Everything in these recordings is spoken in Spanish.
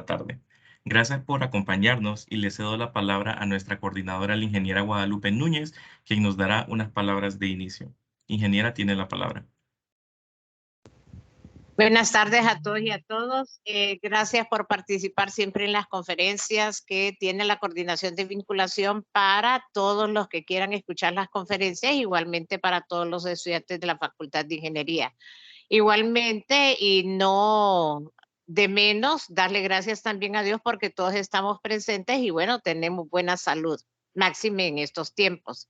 tarde. Gracias por acompañarnos y le cedo la palabra a nuestra coordinadora, la ingeniera Guadalupe Núñez, quien nos dará unas palabras de inicio. Ingeniera, tiene la palabra. Buenas tardes a todos y a todos. Gracias por participar siempre en las conferencias que tiene la Coordinación de Vinculación para todos los que quieran escuchar las conferencias, igualmente para todos los estudiantes de la Facultad de Ingeniería. Igualmente, y no de menos, darle gracias también a Dios porque todos estamos presentes y bueno, tenemos buena salud, máxime en estos tiempos.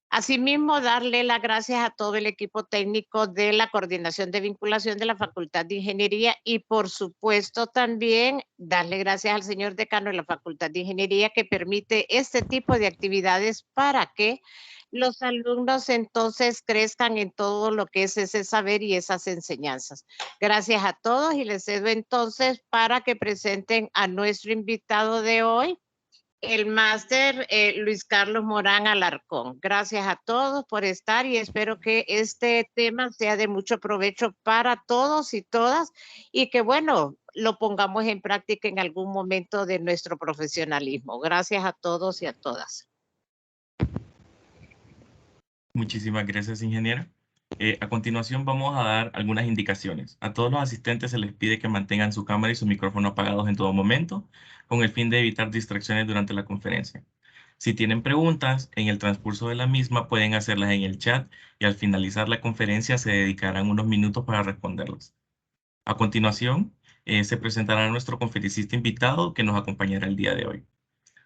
Asimismo, darle las gracias a todo el equipo técnico de la Coordinación de Vinculación de la Facultad de Ingeniería y, por supuesto, también darle gracias al señor decano de la Facultad de Ingeniería que permite este tipo de actividades para que los alumnos entonces crezcan en todo lo que es ese saber y esas enseñanzas. Gracias a todos y les cedo entonces para que presenten a nuestro invitado de hoy, el máster Luis Carlos Morán Alarcón. Gracias a todos por estar y espero que este tema sea de mucho provecho para todos y todas y que, bueno, lo pongamos en práctica en algún momento de nuestro profesionalismo. Gracias a todos y a todas. Muchísimas gracias, ingeniera. A continuación vamos a dar algunas indicaciones. A todos los asistentes se les pide que mantengan su cámara y su micrófono apagados en todo momento, con el fin de evitar distracciones durante la conferencia. Si tienen preguntas, en el transcurso de la misma pueden hacerlas en el chat y al finalizar la conferencia se dedicarán unos minutos para responderlas. A continuación, se presentará nuestro conferencista invitado que nos acompañará el día de hoy.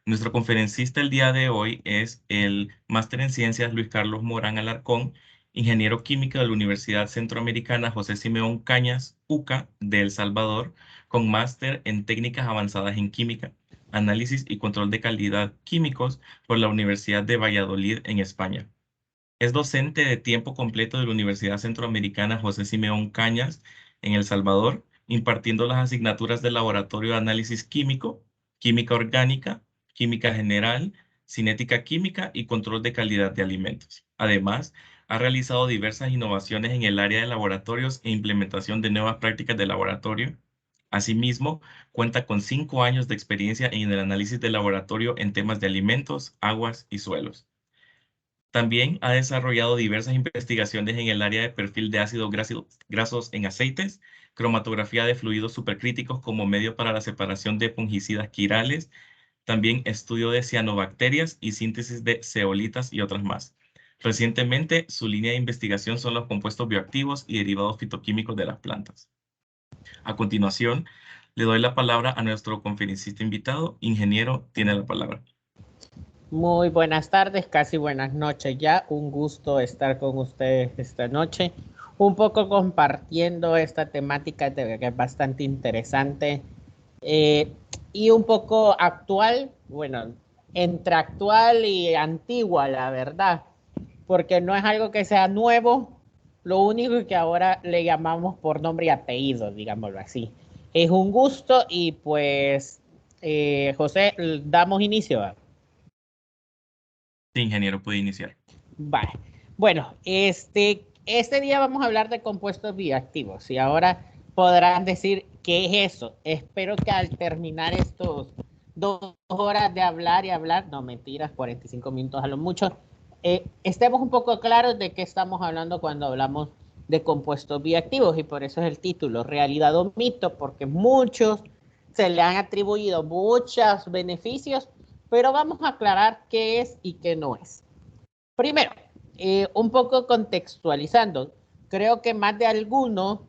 Nuestro conferencista el día de hoy es el máster en ciencias Luis Carlos Morán Alarcón, ingeniero químico de la Universidad Centroamericana José Simeón Cañas, UCA, de El Salvador, con máster en técnicas avanzadas en química, análisis y control de calidad químicos por la Universidad de Valladolid en España. Es docente de tiempo completo de la Universidad Centroamericana José Simeón Cañas en El Salvador, impartiendo las asignaturas de Laboratorio de Análisis Químico, Química Orgánica, Química General, Cinética Química y Control de Calidad de Alimentos. Además, ha realizado diversas innovaciones en el área de laboratorios e implementación de nuevas prácticas de laboratorio. Asimismo, cuenta con 5 años de experiencia en el análisis de laboratorio en temas de alimentos, aguas y suelos. También ha desarrollado diversas investigaciones en el área de perfil de ácidos grasos en aceites, cromatografía de fluidos supercríticos como medio para la separación de fungicidas quirales, también estudio de cianobacterias y síntesis de zeolitas y otras más. Recientemente, su línea de investigación son los compuestos bioactivos y derivados fitoquímicos de las plantas. A continuación, le doy la palabra a nuestro conferencista invitado. Ingeniero, tiene la palabra. Muy buenas tardes, casi buenas noches ya. Un gusto estar con ustedes esta noche. Un poco compartiendo esta temática que es bastante interesante y un poco actual, bueno, entre actual y antigua, la verdad, porque no es algo que sea nuevo, lo único que ahora le llamamos por nombre y apellido, digámoslo así. Es un gusto y pues, José, damos inicio. Sí, ingeniero, puede iniciar. Vale. Bueno, este día vamos a hablar de compuestos bioactivos y ahora podrán decir qué es eso. Espero que al terminar estos 2 horas de hablar y hablar, no mentiras, 45 minutos a lo mucho, estemos un poco claros de qué estamos hablando cuando hablamos de compuestos bioactivos y por eso es el título, realidad o mito, porque muchos se le han atribuido muchos beneficios, pero vamos a aclarar qué es y qué no es. Primero, un poco contextualizando, creo que más de alguno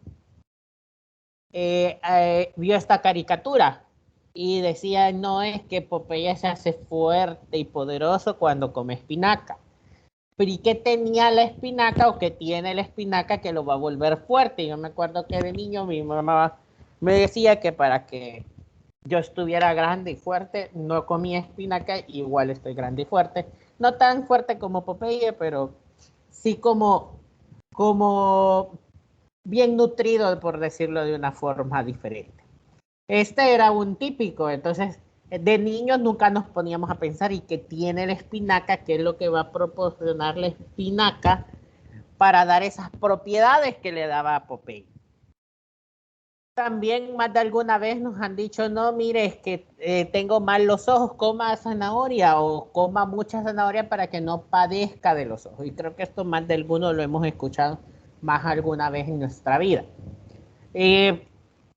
vio esta caricatura y decía, no es que Popeye se hace fuerte y poderoso cuando come espinaca. Pero ¿y qué tenía la espinaca o qué tiene la espinaca que lo va a volver fuerte? Yo me acuerdo que de niño mi mamá me decía que para que yo estuviera grande y fuerte, no comía espinaca, igual estoy grande y fuerte. No tan fuerte como Popeye, pero sí como bien nutrido, por decirlo de una forma diferente. Este era un típico, entonces de niños nunca nos poníamos a pensar y qué tiene la espinaca, qué es lo que va a proporcionar la espinaca para dar esas propiedades que le daba a Popeye. También más de alguna vez nos han dicho, no, mire, es que tengo mal los ojos, coma zanahoria o coma mucha zanahoria para que no padezca de los ojos. Y creo que esto más de alguno lo hemos escuchado más alguna vez en nuestra vida.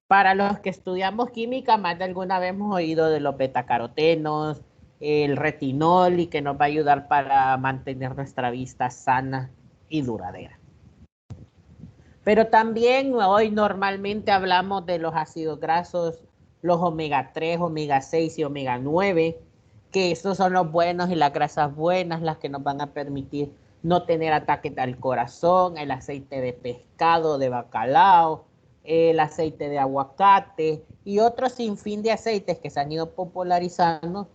Para los que estudiamos química, más de alguna vez hemos oído de los betacarotenos, el retinol, y que nos va a ayudar para mantener nuestra vista sana y duradera. Pero también hoy normalmente hablamos de los ácidos grasos, los omega 3, omega 6 y omega 9, que estos son los buenos y las grasas buenas, las que nos van a permitir no tener ataques al corazón, el aceite de pescado, de bacalao, el aceite de aguacate y otros sinfín de aceites que se han ido popularizando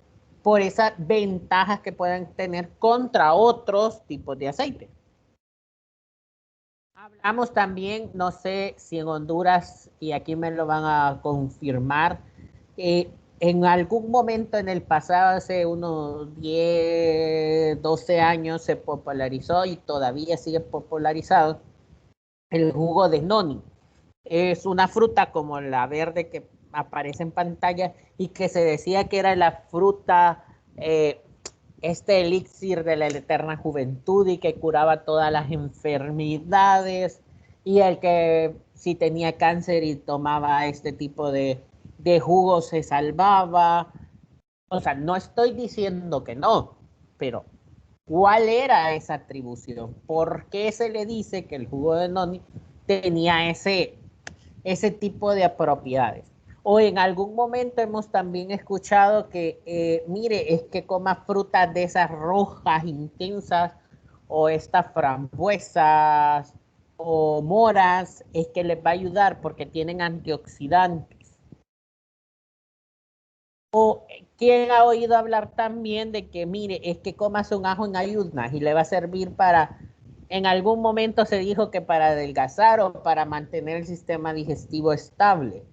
por esas ventajas que pueden tener contra otros tipos de aceite. Hablamos también, no sé si en Honduras, y aquí me lo van a confirmar, en algún momento en el pasado, hace unos 10, 12 años, se popularizó y todavía sigue popularizado el jugo de noni. Es una fruta como la verde que aparece en pantalla y que se decía que era la fruta, este elixir de la eterna juventud y que curaba todas las enfermedades, y el que si tenía cáncer y tomaba este tipo de jugo se salvaba. O sea, no estoy diciendo que no, pero ¿cuál era esa atribución? ¿Por qué se le dice que el jugo de noni tenía ese tipo de propiedades? O en algún momento hemos también escuchado que, mire, es que coma frutas de esas rojas intensas o estas frambuesas o moras, es que les va a ayudar porque tienen antioxidantes. O ¿quién ha oído hablar también de que, mire, es que comas un ajo en ayunas y le va a servir para, en algún momento se dijo que para adelgazar o para mantener el sistema digestivo estable?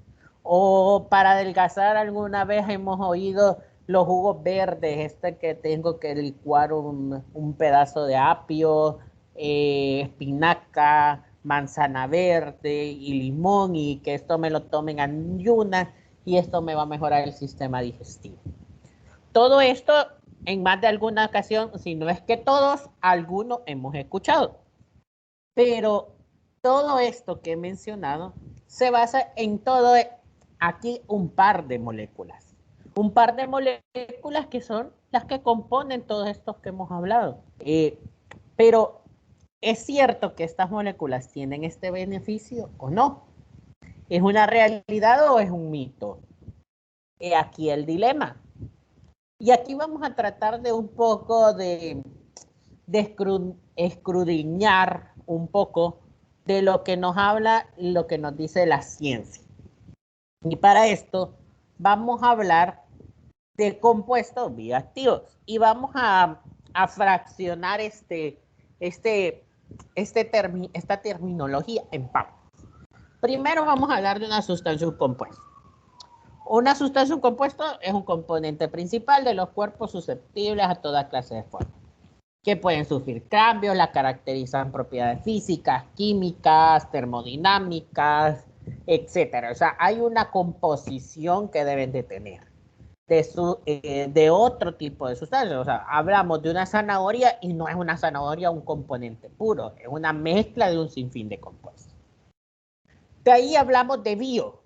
O para adelgazar alguna vez hemos oído los jugos verdes, que tengo que licuar un pedazo de apio, espinaca, manzana verde y limón, y que esto me lo tomen en ayunas y esto me va a mejorar el sistema digestivo. Todo esto en más de alguna ocasión, si no es que todos, algunos hemos escuchado. Pero todo esto que he mencionado se basa en todo aquí un par de moléculas. Un par de moléculas que son las que componen todos estos que hemos hablado. Pero ¿es cierto que estas moléculas tienen este beneficio o no? ¿Es una realidad o es un mito? Aquí el dilema. Y aquí vamos a tratar de un poco de escudriñar un poco de lo que nos habla, lo que nos dice la ciencia. Y para esto vamos a hablar de compuestos bioactivos y vamos a fraccionar esta terminología en partes. Primero vamos a hablar de una sustancia compuesta. Una sustancia compuesta es un componente principal de los cuerpos susceptibles a toda clase de forma, que pueden sufrir cambios, la caracterizan propiedades físicas, químicas, termodinámicas, etcétera. O sea, hay una composición que deben de tener de otro tipo de sustancias. O sea, hablamos de una zanahoria y no es una zanahoria un componente puro, es una mezcla de un sinfín de compuestos. De ahí hablamos de bio.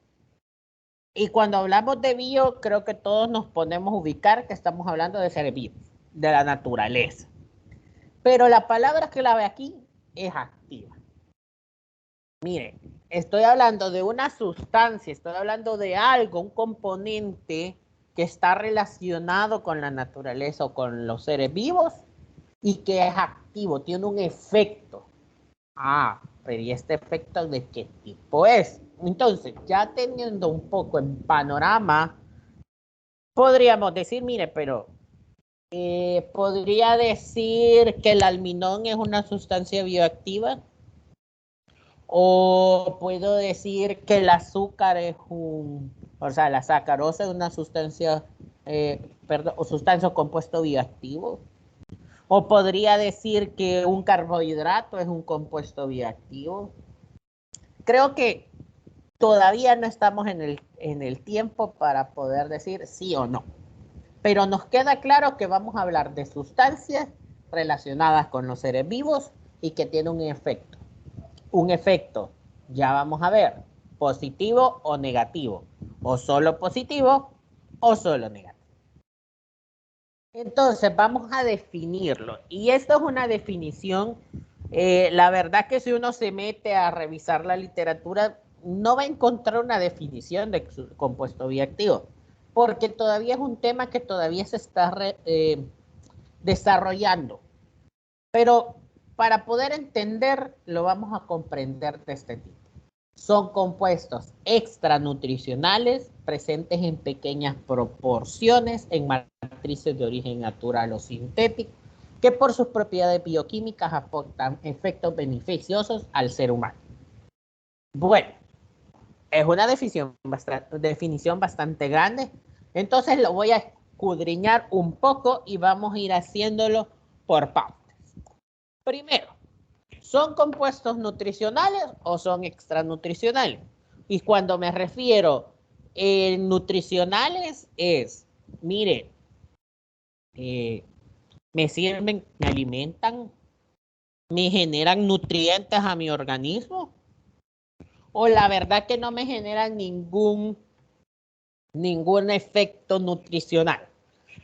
Y cuando hablamos de bio, creo que todos nos podemos ubicar que estamos hablando de seres vivos, de la naturaleza. Pero la palabra clave aquí es activa. Mire, estoy hablando de una sustancia, estoy hablando de algo, un componente que está relacionado con la naturaleza o con los seres vivos y que es activo, tiene un efecto. Pero ¿y este efecto de qué tipo es? Entonces, ya teniendo un poco en panorama, podríamos decir, mire, pero podría decir que el almidón es una sustancia bioactiva, o puedo decir que el azúcar es la sacarosa es una sustancia, o sustancia o compuesto bioactivo, o podría decir que un carbohidrato es un compuesto bioactivo. Creo que todavía no estamos en el tiempo para poder decir sí o no. Pero nos queda claro que vamos a hablar de sustancias relacionadas con los seres vivos y que tienen un efecto. Un efecto, ya vamos a ver, positivo o negativo, o solo positivo o solo negativo. Entonces vamos a definirlo, y esto es una definición, la verdad que si uno se mete a revisar la literatura, no va a encontrar una definición de compuesto bioactivo, porque todavía es un tema que todavía se está desarrollando. Pero para poder entender, lo vamos a comprender de este tipo. Son compuestos extranutricionales presentes en pequeñas proporciones en matrices de origen natural o sintético, que por sus propiedades bioquímicas aportan efectos beneficiosos al ser humano. Bueno, es una definición bastante grande, entonces lo voy a escudriñar un poco y vamos a ir haciéndolo por partes. Primero, ¿son compuestos nutricionales o son extranutricionales? Y cuando me refiero a nutricionales es, mire, me sirven, me alimentan, me generan nutrientes a mi organismo, o la verdad que no me generan ningún efecto nutricional.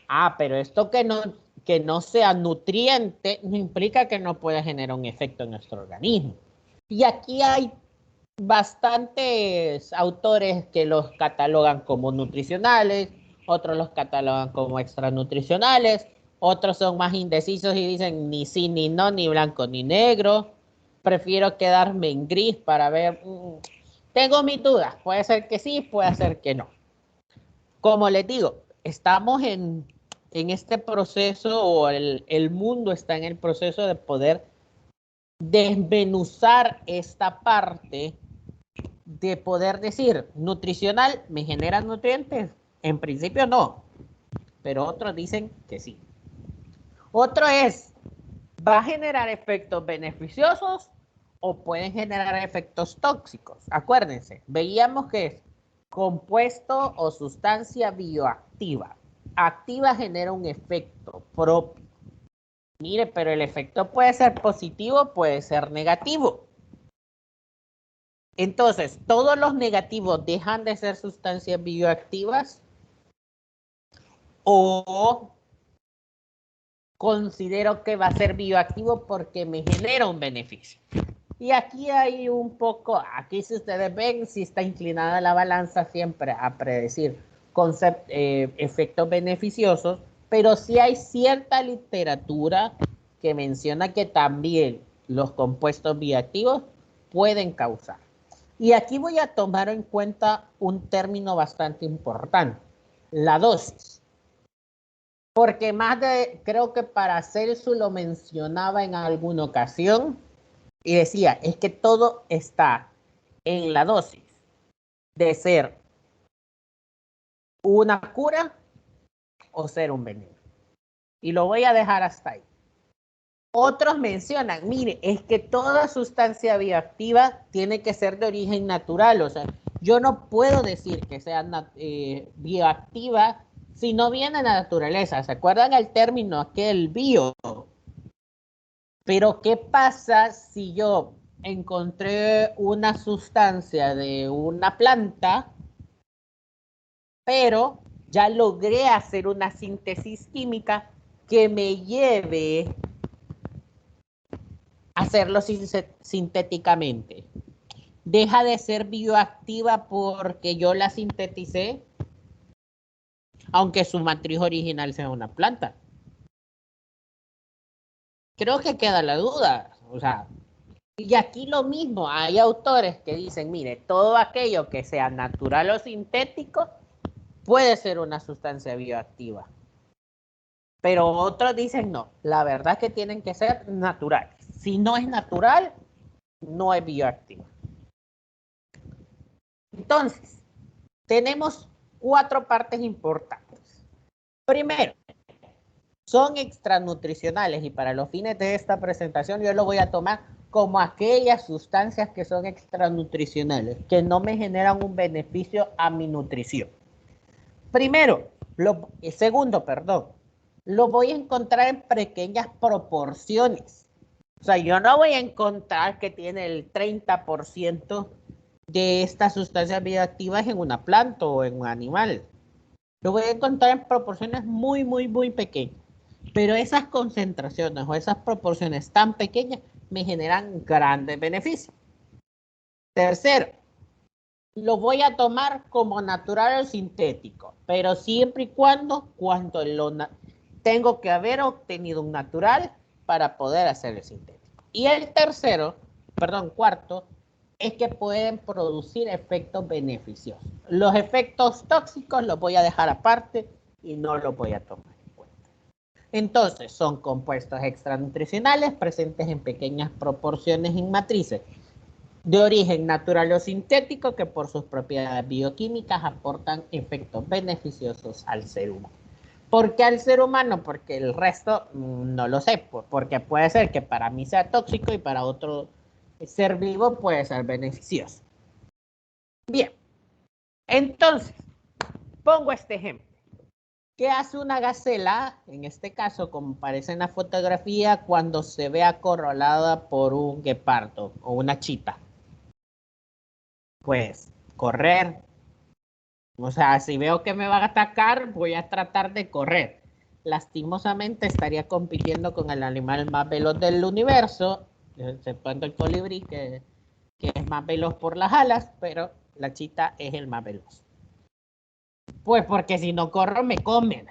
Ah, pero esto que no sea nutriente no implica que no pueda generar un efecto en nuestro organismo. Y aquí hay bastantes autores que los catalogan como nutricionales, otros los catalogan como extranutricionales, otros son más indecisos y dicen ni sí, ni no, ni blanco, ni negro. Prefiero quedarme en gris para ver. Tengo mis dudas, puede ser que sí, puede ser que no. Como les digo, estamos en este proceso, o el mundo está en el proceso de poder desmenuzar esta parte de poder decir, nutricional, ¿me genera nutrientes? En principio no, pero otros dicen que sí. Otro es, ¿va a generar efectos beneficiosos o pueden generar efectos tóxicos? Acuérdense, veíamos que es compuesto o sustancia bioactiva. Activa genera un efecto propio. Mire, pero el efecto puede ser positivo, puede ser negativo. Entonces, ¿todos los negativos dejan de ser sustancias bioactivas? ¿O considero que va a ser bioactivo porque me genera un beneficio? Y aquí hay un poco, aquí si ustedes ven, si está inclinada la balanza siempre a predecir efectos beneficiosos, pero sí hay cierta literatura que menciona que también los compuestos bioactivos pueden causar. Y aquí voy a tomar en cuenta un término bastante importante, la dosis. Porque creo que Paracelso lo mencionaba en alguna ocasión y decía, es que todo está en la dosis de ser una cura o ser un veneno. Y lo voy a dejar hasta ahí. Otros mencionan, mire, es que toda sustancia bioactiva tiene que ser de origen natural. O sea, yo no puedo decir que sea bioactiva si no viene de la naturaleza. ¿Se acuerdan el término aquel bio? Pero ¿qué pasa si yo encontré una sustancia de una planta, pero ya logré hacer una síntesis química que me lleve a hacerlo sintéticamente? ¿Deja de ser bioactiva porque yo la sinteticé, aunque su matriz original sea una planta? Creo que queda la duda. O sea, y aquí lo mismo, hay autores que dicen, mire, todo aquello que sea natural o sintético puede ser una sustancia bioactiva. Pero otros dicen no, la verdad es que tienen que ser naturales. Si no es natural, no es bioactiva. Entonces, tenemos 4 partes importantes. Primero, son extranutricionales y para los fines de esta presentación yo lo voy a tomar como aquellas sustancias que son extranutricionales, que no me generan un beneficio a mi nutrición. Segundo, lo voy a encontrar en pequeñas proporciones. O sea, yo no voy a encontrar que tiene el 30% de estas sustancias bioactivas en una planta o en un animal. Lo voy a encontrar en proporciones muy, muy, muy pequeñas. Pero esas concentraciones o esas proporciones tan pequeñas me generan grandes beneficios. Tercero, lo voy a tomar como natural o sintético, pero siempre y cuando tengo que haber obtenido un natural para poder hacer el sintético. Y el cuarto, es que pueden producir efectos beneficiosos. Los efectos tóxicos los voy a dejar aparte y no los voy a tomar en cuenta. Entonces, son compuestos extranutricionales presentes en pequeñas proporciones en matrices de origen natural o sintético que por sus propiedades bioquímicas aportan efectos beneficiosos al ser humano. ¿Por qué al ser humano? Porque el resto no lo sé, porque puede ser que para mí sea tóxico y para otro ser vivo puede ser beneficioso. Bien, entonces, pongo este ejemplo. ¿Qué hace una gacela, en este caso, como aparece en la fotografía, cuando se ve acorralada por un guepardo o una chita? Pues correr. O sea, si veo que me van a atacar, voy a tratar de correr. Lastimosamente estaría compitiendo con el animal más veloz del universo, exceptuando el colibrí, que es más veloz por las alas, pero la chita es el más veloz. Pues porque si no corro me comen.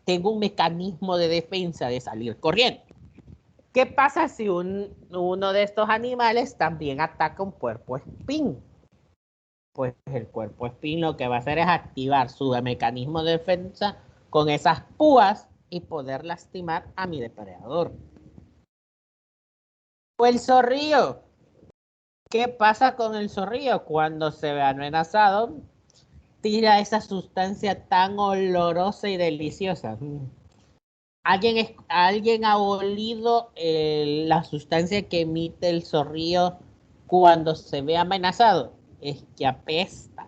Tengo un mecanismo de defensa de salir corriendo. ¿Qué pasa si uno de estos animales también ataca un puerco espín? Pues el cuerpo espín lo que va a hacer es activar su mecanismo de defensa con esas púas y poder lastimar a mi depredador. O el zorrillo. ¿Qué pasa con el zorrillo? Cuando se ve amenazado, tira esa sustancia tan olorosa y deliciosa. ¿Alguien ha olido la sustancia que emite el zorrillo cuando se ve amenazado? Es que apesta.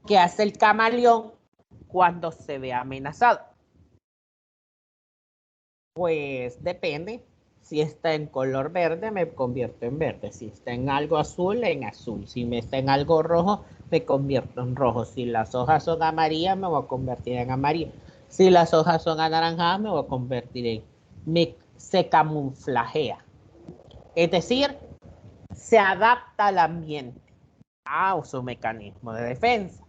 ¿Qué hace el camaleón cuando se ve amenazado? Pues depende. Si está en color verde, me convierto en verde. Si está en algo azul, en azul. Si está en algo rojo, me convierto en rojo. Si las hojas son amarillas, me voy a convertir en amarillo. Si las hojas son anaranjadas, me voy a convertir en... se camuflajea. Es decir, se adapta al ambiente, a su mecanismo de defensa.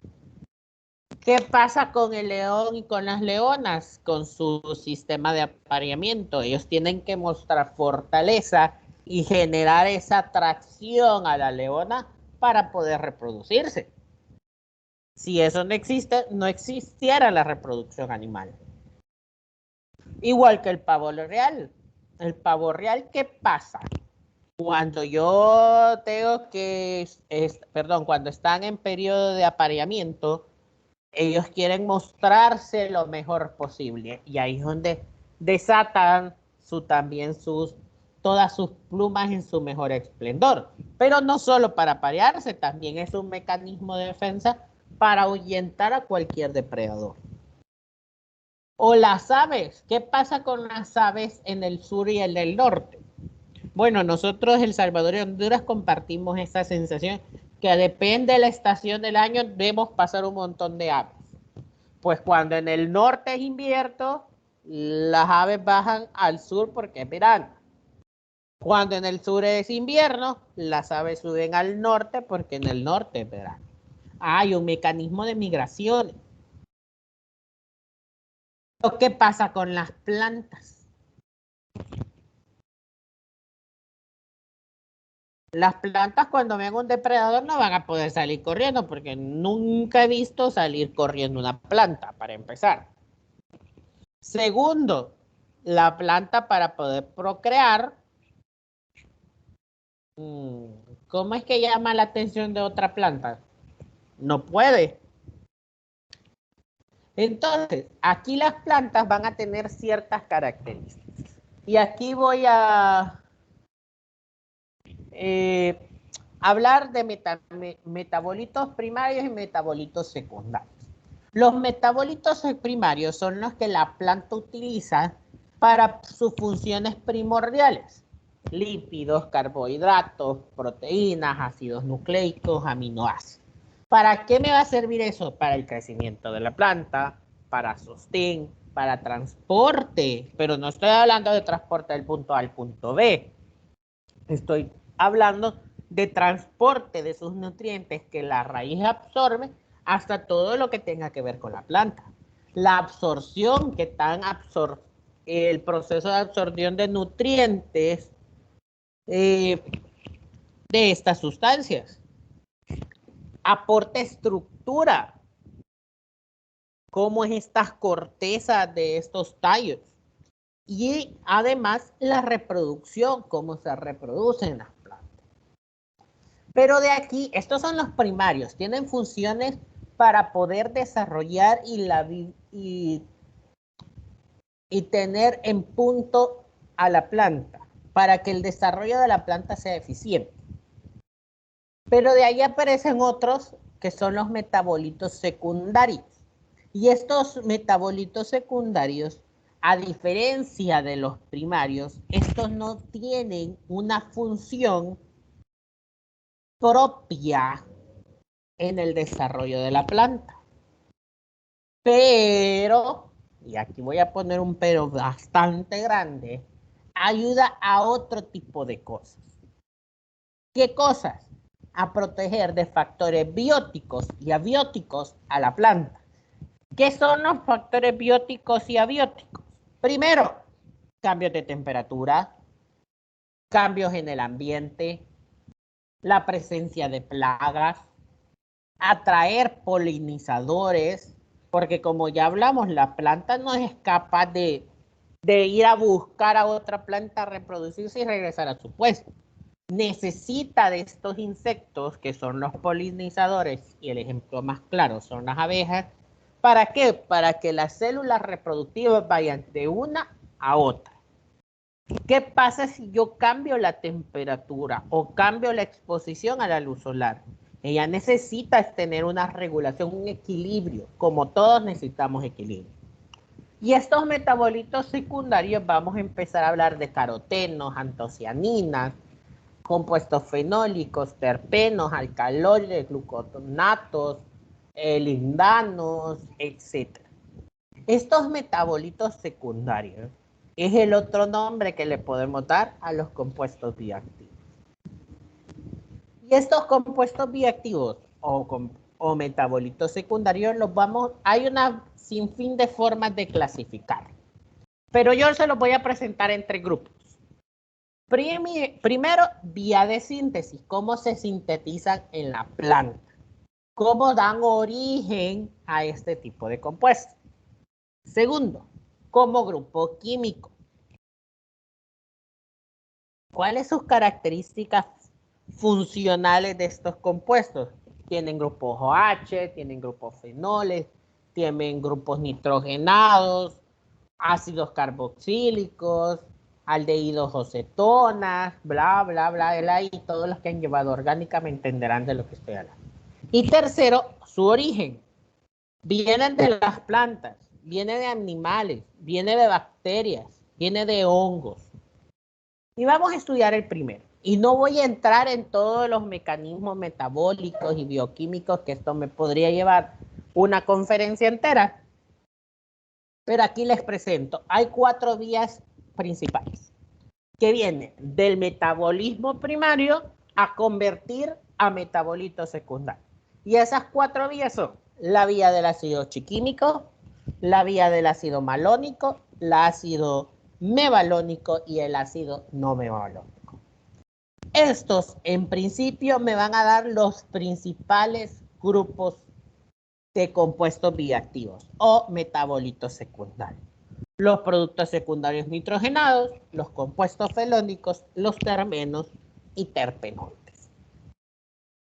¿Qué pasa con el león y con las leonas? Con su sistema de apareamiento. Ellos tienen que mostrar fortaleza y generar esa atracción a la leona para poder reproducirse. Si eso no existe, no existiera la reproducción animal. Igual que el pavo real. El pavo real, ¿qué pasa? Cuando yo tengo cuando están en periodo de apareamiento, ellos quieren mostrarse lo mejor posible. Y ahí es donde desatan todas sus plumas en su mejor esplendor. Pero no solo para aparearse, también es un mecanismo de defensa para ahuyentar a cualquier depredador. O las aves. ¿Qué pasa con las aves en el sur y en el norte? Bueno, nosotros, El Salvador y Honduras, compartimos esa sensación que depende de la estación del año, debemos pasar un montón de aves. Pues cuando en el norte es invierno, las aves bajan al sur porque es verano. Cuando en el sur es invierno, las aves suben al norte porque en el norte es verano. Hay un mecanismo de migración. ¿Qué pasa con las plantas? Las plantas cuando ven un depredador no van a poder salir corriendo porque nunca he visto salir corriendo una planta, para empezar. Segundo, la planta para poder procrear, ¿cómo es que llama la atención de otra planta? No puede. Entonces, aquí las plantas van a tener ciertas características. Y aquí voy a hablar de metabolitos primarios y metabolitos secundarios. Los metabolitos primarios son los que la planta utiliza para sus funciones primordiales: lípidos, carbohidratos, proteínas, ácidos nucleicos, aminoácidos. ¿Para qué me va a servir eso? Para el crecimiento de la planta, para sostén, para transporte, pero no estoy hablando de transporte del punto A al punto B. Estoy hablando de transporte de sus nutrientes que la raíz absorbe hasta todo lo que tenga que ver con la planta. La absorción que tan el proceso de absorción de nutrientes de estas sustancias. Aporta estructura. ¿Cómo es estas cortezas de estos tallos? Y además la reproducción, cómo se reproducen las plantas. Pero de aquí, estos son los primarios, tienen funciones para poder desarrollar y tener en punto a la planta, para que el desarrollo de la planta sea eficiente. Pero de ahí aparecen otros que son los metabolitos secundarios. Y estos metabolitos secundarios, a diferencia de los primarios, estos no tienen una función propia en el desarrollo de la planta. Pero, y aquí voy a poner un pero bastante grande, ayuda a otro tipo de cosas. ¿Qué cosas? A proteger de factores bióticos y abióticos a la planta. ¿Qué son los factores bióticos y abióticos? Primero, cambios de temperatura, cambios en el ambiente, la presencia de plagas, atraer polinizadores, porque como ya hablamos, la planta no es capaz de ir a buscar a otra planta, reproducirse y regresar a su puesto. Necesita de estos insectos que son los polinizadores, y el ejemplo más claro son las abejas. ¿Para qué? Para que las células reproductivas vayan de una a otra. ¿Qué pasa si yo cambio la temperatura o cambio la exposición a la luz solar? Ella necesita tener una regulación, un equilibrio, como todos necesitamos equilibrio. Y estos metabolitos secundarios, vamos a empezar a hablar de carotenos, antocianinas, compuestos fenólicos, terpenos, alcaloides, gluconatos, lindanos, etc. Estos metabolitos secundarios es el otro nombre que le podemos dar a los compuestos bioactivos. Y estos compuestos bioactivos o metabolitos secundarios hay una sinfín de formas de clasificar. Pero yo se los voy a presentar en 3 grupos. Primero, vía de síntesis, cómo se sintetizan en la planta, cómo dan origen a este tipo de compuestos. Segundo, como grupo químico. ¿Cuáles son sus características funcionales de estos compuestos? Tienen grupos OH, tienen grupos fenoles, tienen grupos nitrogenados, ácidos carboxílicos, aldehídos o cetonas, bla, bla, bla, y todos los que han llevado orgánica me entenderán de lo que estoy hablando. Y tercero, su origen. Vienen de las plantas, viene de animales, viene de bacterias, viene de hongos. Y vamos a estudiar el primero. Y no voy a entrar en todos los mecanismos metabólicos y bioquímicos, que esto me podría llevar una conferencia entera. Pero aquí les presento. Hay 4 vías principales que vienen del metabolismo primario a convertir a metabolitos secundarios. Y esas 4 vías son la vía del ácido chiquímico, la vía del ácido malónico, el ácido mevalónico y el ácido no mevalónico. Estos, en principio, me van a dar los principales grupos de compuestos bioactivos o metabolitos secundarios. Los productos secundarios nitrogenados, los compuestos fenólicos, los terpenos y terpenoides.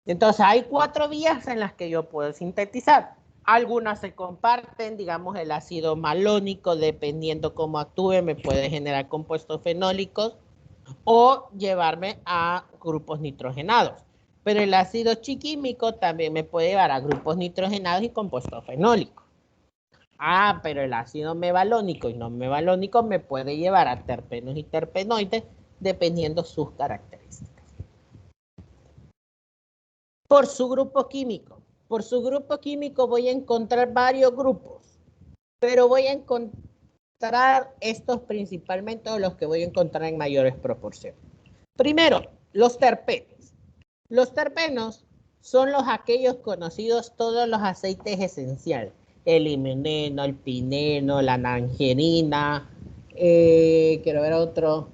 Entonces, hay 4 vías en las que yo puedo sintetizar. Algunas se comparten, digamos el ácido malónico, dependiendo cómo actúe, me puede generar compuestos fenólicos o llevarme a grupos nitrogenados. Pero el ácido chiquímico también me puede llevar a grupos nitrogenados y compuestos fenólicos. Ah, pero el ácido mevalónico y no mevalónico me puede llevar a terpenos y terpenoides dependiendo sus características. Por su grupo químico. Por su grupo químico voy a encontrar varios grupos, pero voy a encontrar estos principalmente los que voy a encontrar en mayores proporciones. Primero, los terpenos. Los terpenos son aquellos conocidos, todos los aceites esenciales. El limoneno, el pineno, la nangerina, quiero ver otro,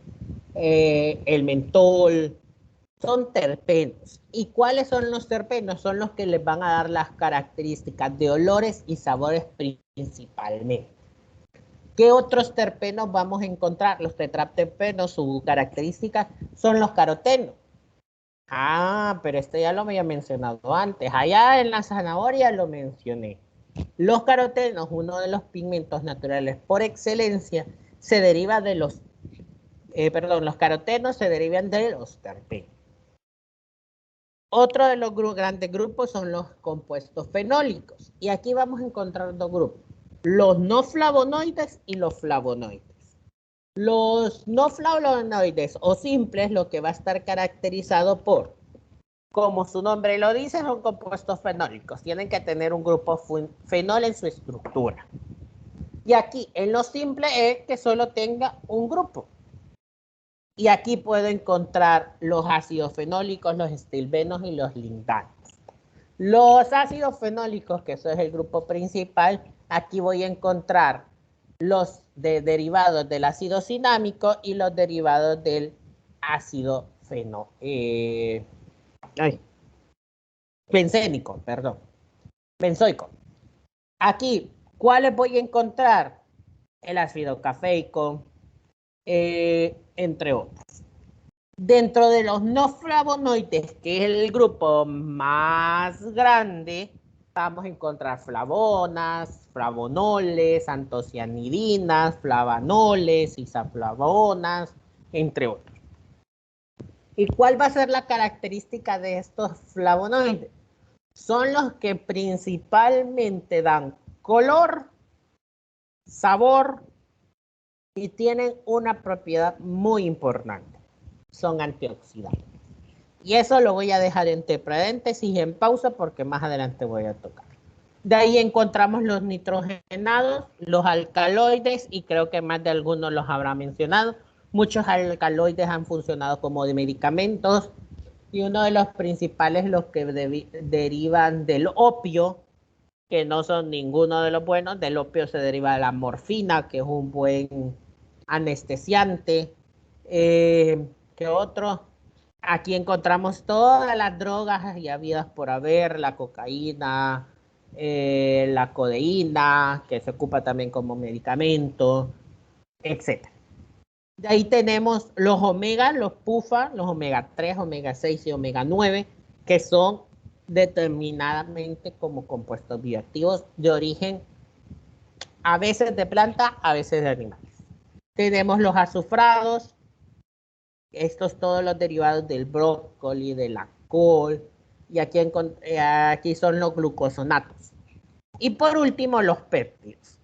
el mentol, son terpenos. ¿Y cuáles son los terpenos? Son los que les van a dar las características de olores y sabores principalmente. ¿Qué otros terpenos vamos a encontrar? Los tetraterpenos, su característica son los carotenos. Ah, pero esto ya lo había mencionado antes. Allá en la zanahoria lo mencioné. Los carotenos, uno de los pigmentos naturales por excelencia, se deriva de los carotenos se derivan de los terpenos. Otro de los grandes grupos son los compuestos fenólicos. Y aquí vamos a encontrar dos grupos. Los no flavonoides y los flavonoides. Los no flavonoides o simples, lo que va a estar caracterizado por, como su nombre lo dice, son compuestos fenólicos. Tienen que tener un grupo fenol en su estructura. Y aquí, en lo simple, es que solo tenga un grupo. Y aquí puedo encontrar los ácidos fenólicos, los estilbenos y los lindanos. Los ácidos fenólicos, que eso es el grupo principal, aquí voy a encontrar los derivados del ácido cinámico y los derivados del ácido benzoico. Aquí, ¿cuáles voy a encontrar? El ácido cafeico, entre otros. Dentro de los no flavonoides, que es el grupo más grande, vamos a encontrar flavonas, flavonoles, antocianidinas, flavanoles, isoflavonas, entre otros. ¿Y cuál va a ser la característica de estos flavonoides? Son los que principalmente dan color, sabor y tienen una propiedad muy importante. Son antioxidantes. Y eso lo voy a dejar entre paréntesis en pausa porque más adelante voy a tocar. De ahí encontramos los nitrogenados, los alcaloides, y creo que más de algunos los habrá mencionado. Muchos alcaloides han funcionado como de medicamentos y uno de los principales, los que derivan del opio, que no son ninguno de los buenos. Del opio se deriva la morfina, que es un buen anestesiante. ¿Qué otro? Aquí encontramos todas las drogas ya habidas por haber, la cocaína, la codeína, que se ocupa también como medicamento, etc. De ahí tenemos los omega, los PUFA, los omega 3, omega 6 y omega 9, que son determinadamente como compuestos bioactivos de origen a veces de planta, a veces de animales. Tenemos los azufrados, estos todos los derivados del brócoli, de la col, y aquí son los glucosonatos. Y por último, los péptidos.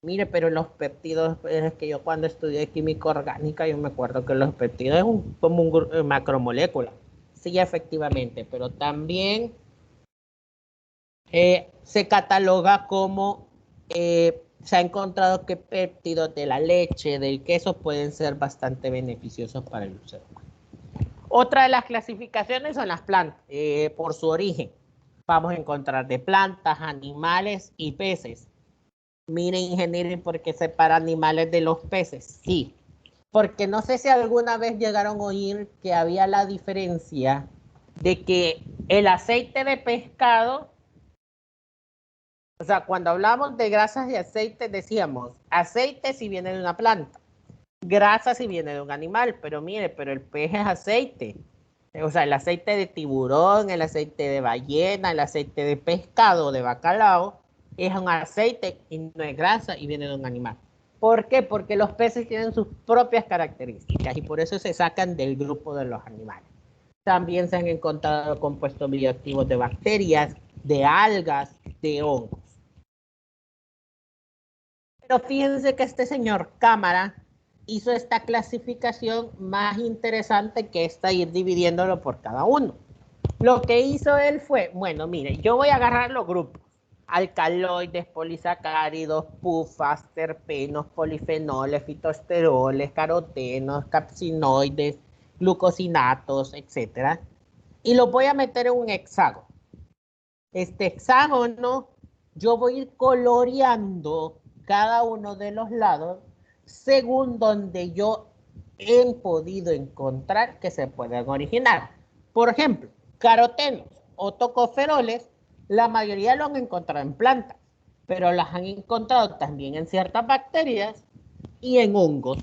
Mire, pero los péptidos, es que yo cuando estudié química orgánica, yo me acuerdo que los péptidos es como un macromolécula. Sí, efectivamente, pero también se cataloga como, se ha encontrado que péptidos de la leche, del queso, pueden ser bastante beneficiosos para el ser humano. Otra de las clasificaciones son las plantas, por su origen. Vamos a encontrar de plantas, animales y peces. Miren, ingeniero, ¿por qué separa animales de los peces? Sí, porque no sé si alguna vez llegaron a oír que había la diferencia de que el aceite de pescado, o sea, cuando hablamos de grasas y aceites decíamos aceite si viene de una planta, grasa si viene de un animal, pero mire, pero el pez es aceite. O sea, el aceite de tiburón, el aceite de ballena, el aceite de pescado, de bacalao, es un aceite y no es grasa y viene de un animal. ¿Por qué? Porque los peces tienen sus propias características y por eso se sacan del grupo de los animales. También se han encontrado compuestos bioactivos de bacterias, de algas, de hongos. Pero fíjense que este señor Cámara hizo esta clasificación más interesante que esta ir dividiéndolo por cada uno. Lo que hizo él fue, bueno, mire, yo voy a agarrar los grupos. Alcaloides, polisacáridos, pufas, terpenos, polifenoles, fitoesteroles, carotenos, capsinoides, glucosinatos, etc. Y los voy a meter en un hexágono. Este hexágono, yo voy a ir coloreando cada uno de los lados según donde yo he podido encontrar que se pueden originar. Por ejemplo, carotenos o tocoferoles, la mayoría lo han encontrado en plantas, pero las han encontrado también en ciertas bacterias y en hongos.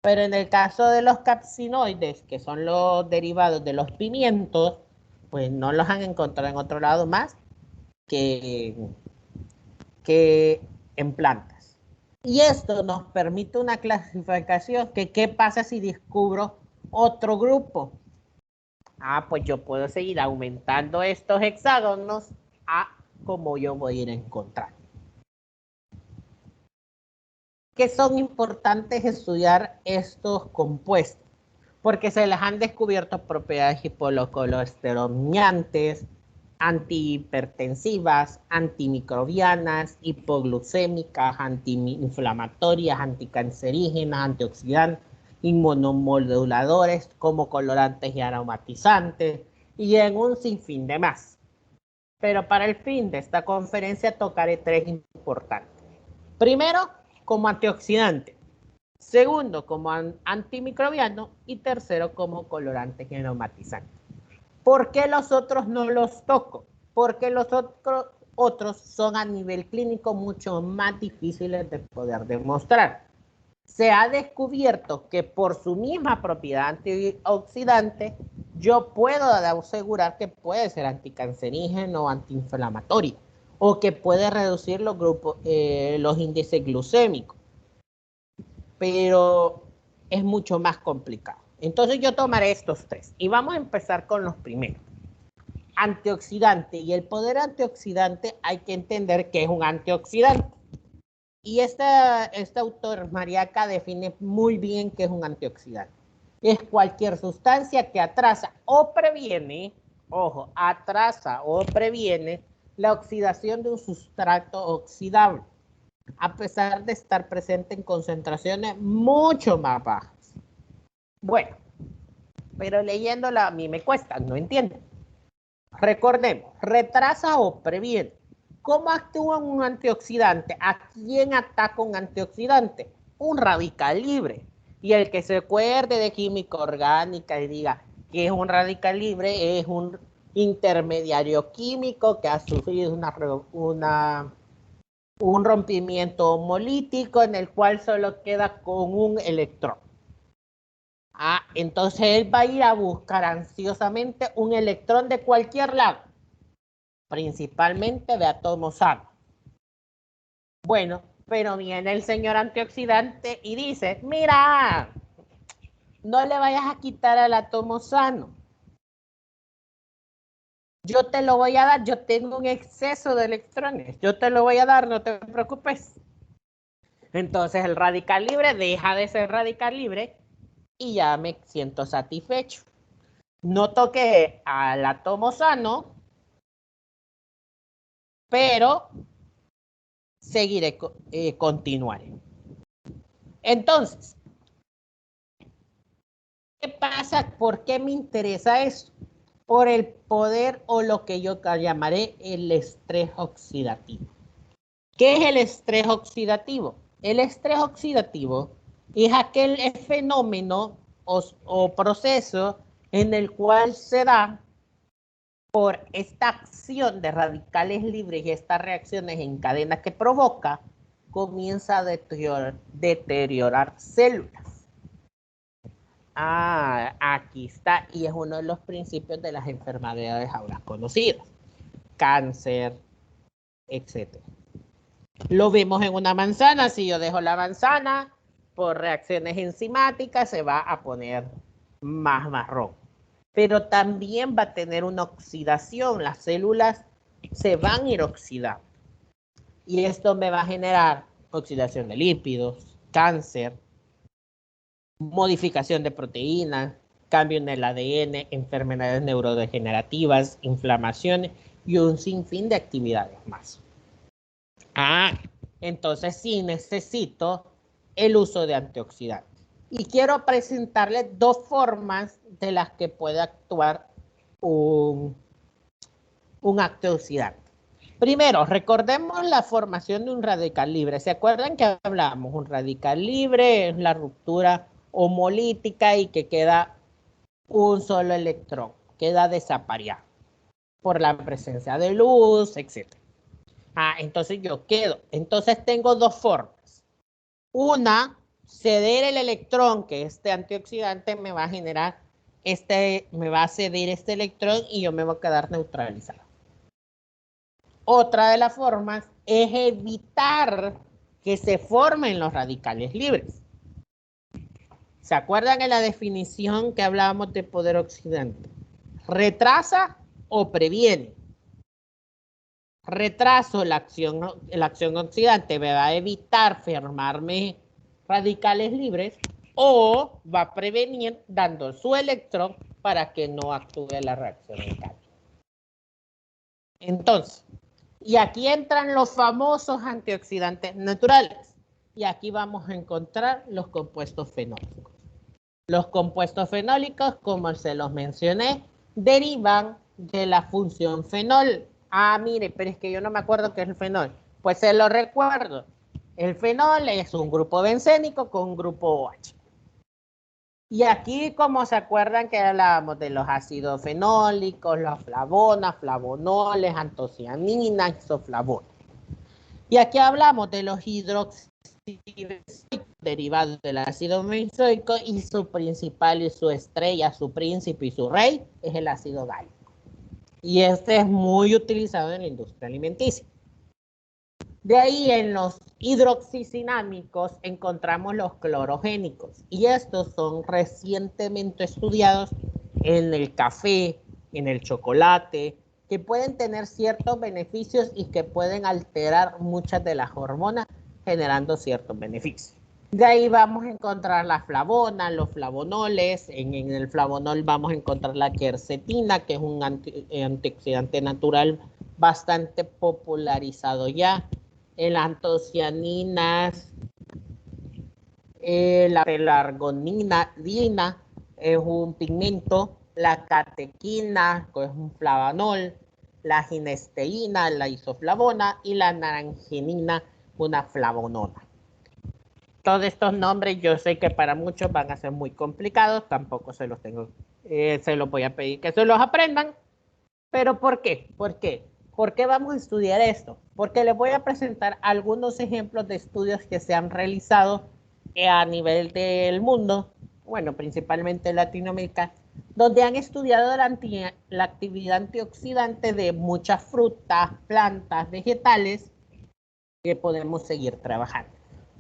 Pero en el caso de los capsinoides, que son los derivados de los pimientos, pues no los han encontrado en otro lado más que en plantas. Y esto nos permite una clasificación que qué pasa si descubro otro grupo. Pues yo puedo seguir aumentando estos hexágonos a como yo voy a ir a encontrar. Que son importantes estudiar estos compuestos, porque se les han descubierto propiedades hipoglucosteroniantes, antihipertensivas, antimicrobianas, hipoglucémicas, antiinflamatorias, anticancerígenas, antioxidantes, inmunomoduladores, como colorantes y aromatizantes, y en un sinfín de más. Pero para el fin de esta conferencia tocaré tres importantes. Primero, como antioxidante. Segundo, como antimicrobiano. Y tercero, como colorante y aromatizante. ¿Por qué los otros no los toco? Porque los otros son a nivel clínico mucho más difíciles de poder demostrar. Se ha descubierto que por su misma propiedad antioxidante, yo puedo asegurar que puede ser anticancerígeno o antiinflamatorio, o que puede reducir los índices glucémicos, pero es mucho más complicado. Entonces yo tomaré estos tres y vamos a empezar con los primeros. Antioxidante, y el poder antioxidante hay que entender que es un antioxidante. Y este autor, Mariaca, define muy bien qué es un antioxidante. Es cualquier sustancia que atrasa o previene, ojo, atrasa o previene la oxidación de un sustrato oxidable, a pesar de estar presente en concentraciones mucho más bajas. Bueno, pero leyéndola a mí me cuesta, no entiendo. Recordemos, retrasa o previene. ¿Cómo actúa un antioxidante? ¿A quién ataca un antioxidante? Un radical libre. Y el que se acuerde de química orgánica y diga que es un radical libre es un intermediario químico que ha sufrido un rompimiento homolítico en el cual solo queda con un electrón. Entonces él va a ir a buscar ansiosamente un electrón de cualquier lado, principalmente de átomos sanos. Bueno, pero viene el señor antioxidante y dice, mira, no le vayas a quitar al átomo sano. Yo te lo voy a dar, yo tengo un exceso de electrones, yo te lo voy a dar, no te preocupes. Entonces el radical libre deja de ser radical libre y ya me siento satisfecho. No toqué al átomo sano, pero seguiré, continuaré. Entonces, ¿qué pasa? ¿Por qué me interesa esto? Por el poder o lo que yo llamaré el estrés oxidativo. ¿Qué es el estrés oxidativo? El estrés oxidativo es aquel fenómeno o proceso en el cual se da por esta acción de radicales libres y estas reacciones en cadena que provoca, comienza a deteriorar células. Aquí está, y es uno de los principios de las enfermedades ahora conocidas. Cáncer, etc. Lo vemos en una manzana. Si yo dejo la manzana, por reacciones enzimáticas se va a poner más marrón. Pero también va a tener una oxidación. Las células se van a ir oxidando. Y esto me va a generar oxidación de lípidos, cáncer, modificación de proteínas, cambio en el ADN, enfermedades neurodegenerativas, inflamaciones y un sinfín de actividades más. Entonces sí necesito el uso de antioxidantes. Y quiero presentarles dos formas de las que puede actuar un antioxidante. Primero, recordemos la formación de un radical libre. ¿Se acuerdan que hablamos? Un radical libre es la ruptura homolítica y que queda un solo electrón, queda desapareado por la presencia de luz, etc. Entonces yo quedo. Entonces tengo dos formas. Una, ceder el electrón, que este antioxidante me va a generar, me va a ceder este electrón y yo me voy a quedar neutralizado. Otra de las formas es evitar que se formen los radicales libres. ¿Se acuerdan en la definición que hablábamos de poder oxidante? ¿Retrasa o previene? Retraso la acción oxidante me va a evitar formarme radicales libres o va a prevenir dando su electrón para que no actúe la reacción en cadena. Entonces, y aquí entran los famosos antioxidantes naturales. Y aquí vamos a encontrar los compuestos fenólicos. Los compuestos fenólicos, como se los mencioné, derivan de la función fenol. Mire, pero es que yo no me acuerdo qué es el fenol. Pues se lo recuerdo. El fenol es un grupo bencénico con un grupo OH. Y aquí, como se acuerdan que hablábamos de los ácidos fenólicos, las flavonas, flavonoles, antocianinas, isoflavonas. Y aquí hablamos de los hidroxibenzoicos derivados del ácido benzoico y su principal y su estrella, su príncipe y su rey es el ácido gálico. Y este es muy utilizado en la industria alimenticia. De ahí en los hidroxicinámicos encontramos los clorogénicos y estos son recientemente estudiados en el café, en el chocolate, que pueden tener ciertos beneficios y que pueden alterar muchas de las hormonas generando ciertos beneficios. De ahí vamos a encontrar las flavonas, los flavonoles. En el flavonol vamos a encontrar la quercetina, que es un antioxidante natural bastante popularizado ya. Las antocianinas, la pelargonina es un pigmento, la catequina, que es un flavanol, la ginesteína, la isoflavona, y la narangenina, una flavonona. Todos estos nombres yo sé que para muchos van a ser muy complicados, tampoco se los voy a pedir que se los aprendan. ¿Pero por qué? ¿Por qué? ¿Por qué vamos a estudiar esto? Porque les voy a presentar algunos ejemplos de estudios que se han realizado a nivel del mundo, bueno, principalmente en Latinoamérica, donde han estudiado la actividad antioxidante de muchas frutas, plantas, vegetales, que podemos seguir trabajando.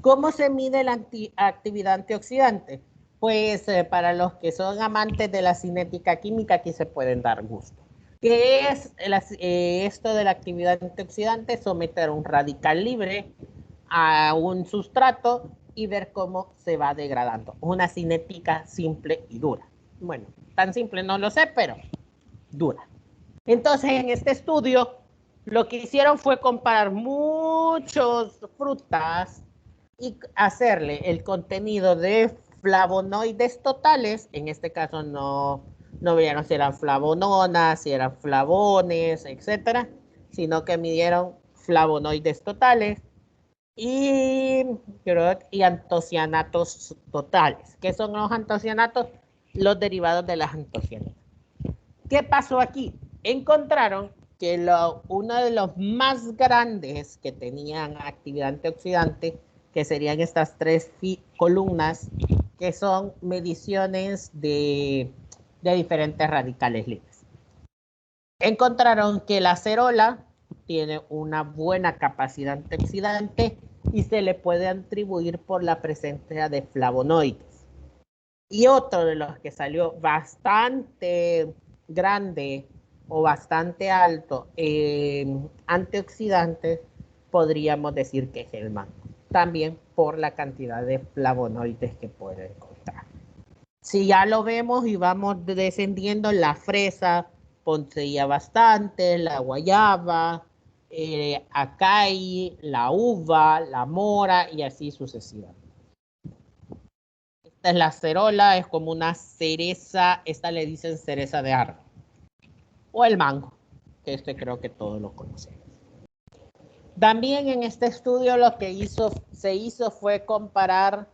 ¿Cómo se mide la actividad antioxidante? Pues para los que son amantes de la cinética química, aquí se pueden dar gusto. ¿Qué es esto de la actividad antioxidante? Someter un radical libre a un sustrato y ver cómo se va degradando. Una cinética simple y dura. Bueno, tan simple no lo sé, pero dura. Entonces, en este estudio, lo que hicieron fue comparar muchas frutas y hacerle el contenido de flavonoides totales. En este caso no vieron si eran flavononas, si eran flavones, etcétera, sino que midieron flavonoides totales y antocianatos totales. ¿Qué son los antocianatos? Los derivados de las antocianinas. ¿Qué pasó aquí? Encontraron que uno de los más grandes que tenían actividad antioxidante, que serían estas tres columnas, que son mediciones de diferentes radicales libres. Encontraron que la acerola tiene una buena capacidad antioxidante y se le puede atribuir por la presencia de flavonoides. Y otro de los que salió bastante grande o bastante alto en antioxidantes, podríamos decir que es el mango. También por la cantidad de flavonoides que puede encontrar. Si ya lo vemos y vamos descendiendo, la fresa poseía bastante, la guayaba, acai, la uva, la mora y así sucesivamente. Esta es la cerola, es como una cereza, esta le dicen cereza de árbol. O el mango, que creo que todos lo conocemos. También en este estudio lo que se hizo fue comparar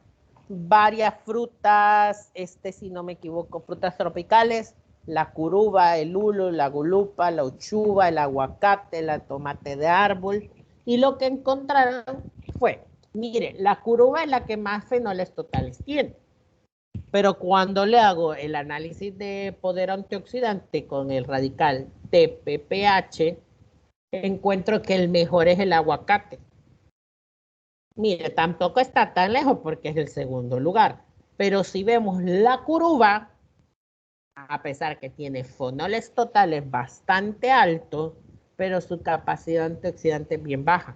varias frutas, si no me equivoco, frutas tropicales, la curuba, el lulo, la gulupa, la uchuva, el aguacate, la tomate de árbol, y lo que encontraron fue, mire, la curuba es la que más fenoles totales tiene, pero cuando le hago el análisis de poder antioxidante con el radical TPPH, encuentro que el mejor es el aguacate. Mire, tampoco está tan lejos porque es el segundo lugar. Pero si vemos la curuba, a pesar que tiene fenoles totales bastante altos, pero su capacidad antioxidante es bien baja.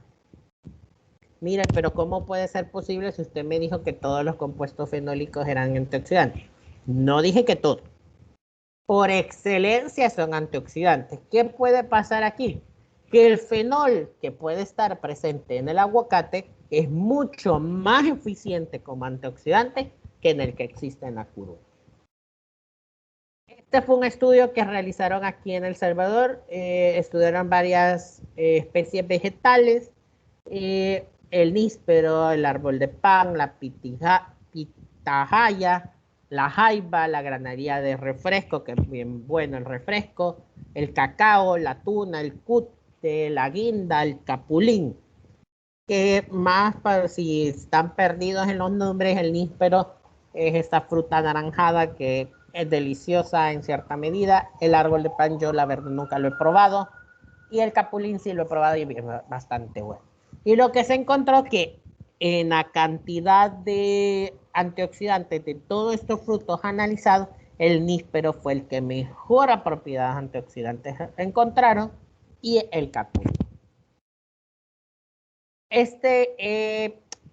Mire, pero ¿cómo puede ser posible si usted me dijo que todos los compuestos fenólicos eran antioxidantes? No dije que todos. Por excelencia son antioxidantes. ¿Qué puede pasar aquí? Que el fenol que puede estar presente en el aguacate es mucho más eficiente como antioxidante que en el que existe en la curuba. Este fue un estudio que realizaron aquí en El Salvador. Estudiaron varias especies vegetales, el níspero, el árbol de pan, la pitahaya, la jaiba, la granaría de refresco, que es bien bueno el refresco, el cacao, la tuna, el cute, la guinda, el capulín. Que más, para si están perdidos en los nombres, el níspero es esta fruta anaranjada que es deliciosa en cierta medida. El árbol de pan yo la verdad nunca lo he probado. Y el capulín sí lo he probado y es bastante bueno. Y lo que se encontró que en la cantidad de antioxidantes de todos estos frutos analizados, el níspero fue el que mejor propiedades antioxidantes encontraron y el capulín.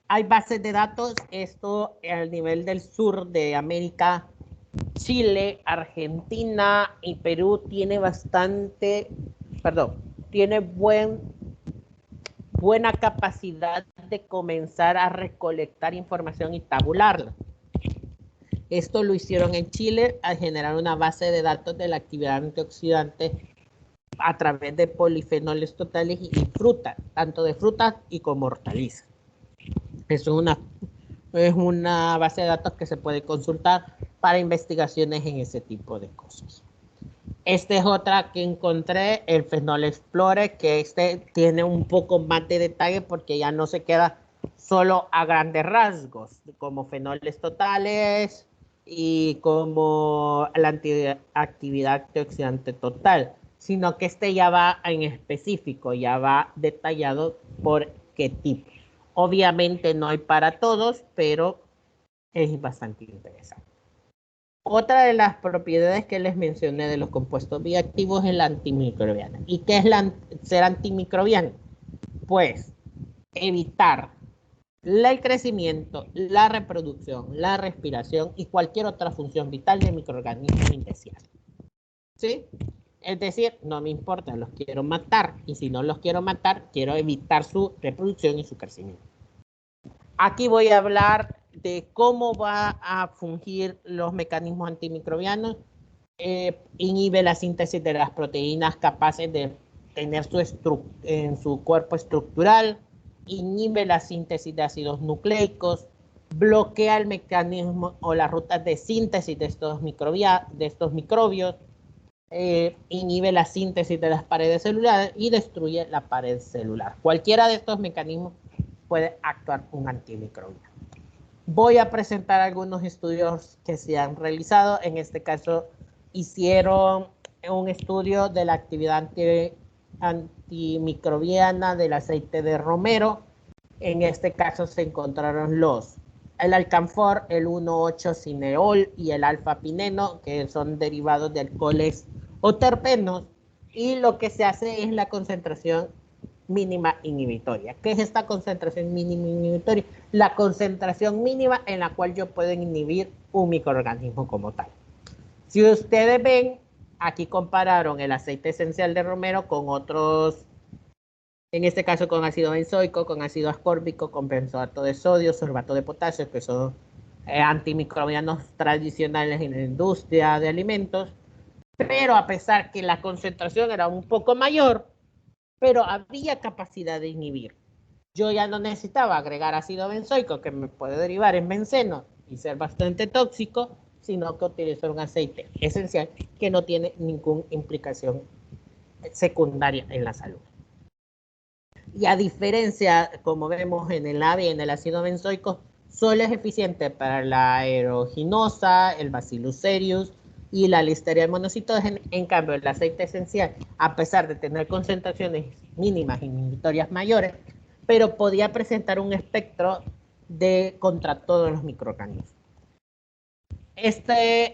Hay bases de datos, esto al nivel del sur de América, Chile, Argentina y Perú tiene buena capacidad de comenzar a recolectar información y tabularla. Esto lo hicieron en Chile al generar una base de datos de la actividad antioxidante a través de polifenoles totales y frutas, tanto de frutas y como hortalizas. Es una base de datos que se puede consultar para investigaciones en ese tipo de cosas. Esta es otra que encontré, el Fenol Explorer, que tiene un poco más de detalle porque ya no se queda solo a grandes rasgos, como fenoles totales y como la actividad antioxidante total, sino que ya va en específico, ya va detallado por qué tipo. Obviamente no hay para todos, pero es bastante interesante. Otra de las propiedades que les mencioné de los compuestos bioactivos es la antimicrobiana. ¿Y qué es ser antimicrobiano? Pues evitar el crecimiento, la reproducción, la respiración y cualquier otra función vital de microorganismos indeseados. ¿Sí? Es decir, no me importa, los quiero matar. Y si no los quiero matar, quiero evitar su reproducción y su crecimiento. Aquí voy a hablar de cómo va a fungir los mecanismos antimicrobianos. Inhibe la síntesis de las proteínas capaces de tener en su cuerpo estructural. Inhibe la síntesis de ácidos nucleicos. Bloquea el mecanismo o las rutas de síntesis de estos microbios. Inhibe la síntesis de las paredes celulares y destruye la pared celular. Cualquiera de estos mecanismos puede actuar un antimicrobiano. Voy a presentar algunos estudios que se han realizado. En este caso, hicieron un estudio de la actividad antimicrobiana del aceite de romero. En este caso se encontraron el alcanfor, el 1,8-cineol y el alfa-pineno, que son derivados de alcoholes o terpenos, y lo que se hace es la concentración mínima inhibitoria. ¿Qué es esta concentración mínima inhibitoria? La concentración mínima en la cual yo puedo inhibir un microorganismo como tal. Si ustedes ven, aquí compararon el aceite esencial de romero con otros, en este caso con ácido benzoico, con ácido ascórbico, con benzoato de sodio, sorbato de potasio, que son antimicrobianos tradicionales en la industria de alimentos, pero a pesar que la concentración era un poco mayor, pero había capacidad de inhibir. Yo ya no necesitaba agregar ácido benzoico, que me puede derivar en benceno y ser bastante tóxico, sino que utilizar un aceite esencial que no tiene ninguna implicación secundaria en la salud. Y a diferencia, como vemos en el AVE y en el ácido benzoico, solo es eficiente para la aeruginosa, el Bacillus cereus y la Listeria monocytogenes. En cambio, el aceite esencial, a pesar de tener concentraciones mínimas inhibitorias mayores, pero podía presentar un espectro contra todos los microorganismos.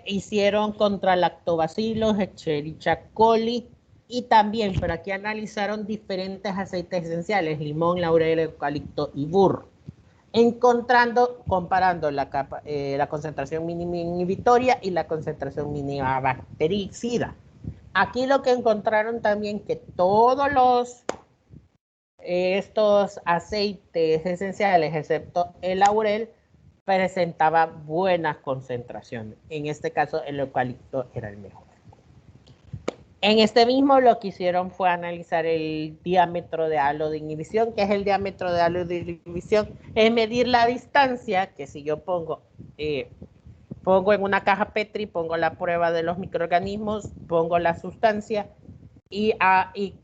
Hicieron contra lactobacillus, Escherichia coli, y también, pero aquí analizaron diferentes aceites esenciales, limón, laurel, eucalipto y burro, comparando la concentración mínima inhibitoria y la concentración mínima bactericida. Aquí lo que encontraron también que todos estos aceites esenciales, excepto el laurel, presentaba buenas concentraciones. En este caso, el eucalipto era el mejor. En este mismo lo que hicieron fue analizar el diámetro de halo de inhibición. ¿Qué es el diámetro de halo de inhibición? Es medir la distancia que si yo pongo en una caja Petri, pongo la prueba de los microorganismos, pongo la sustancia y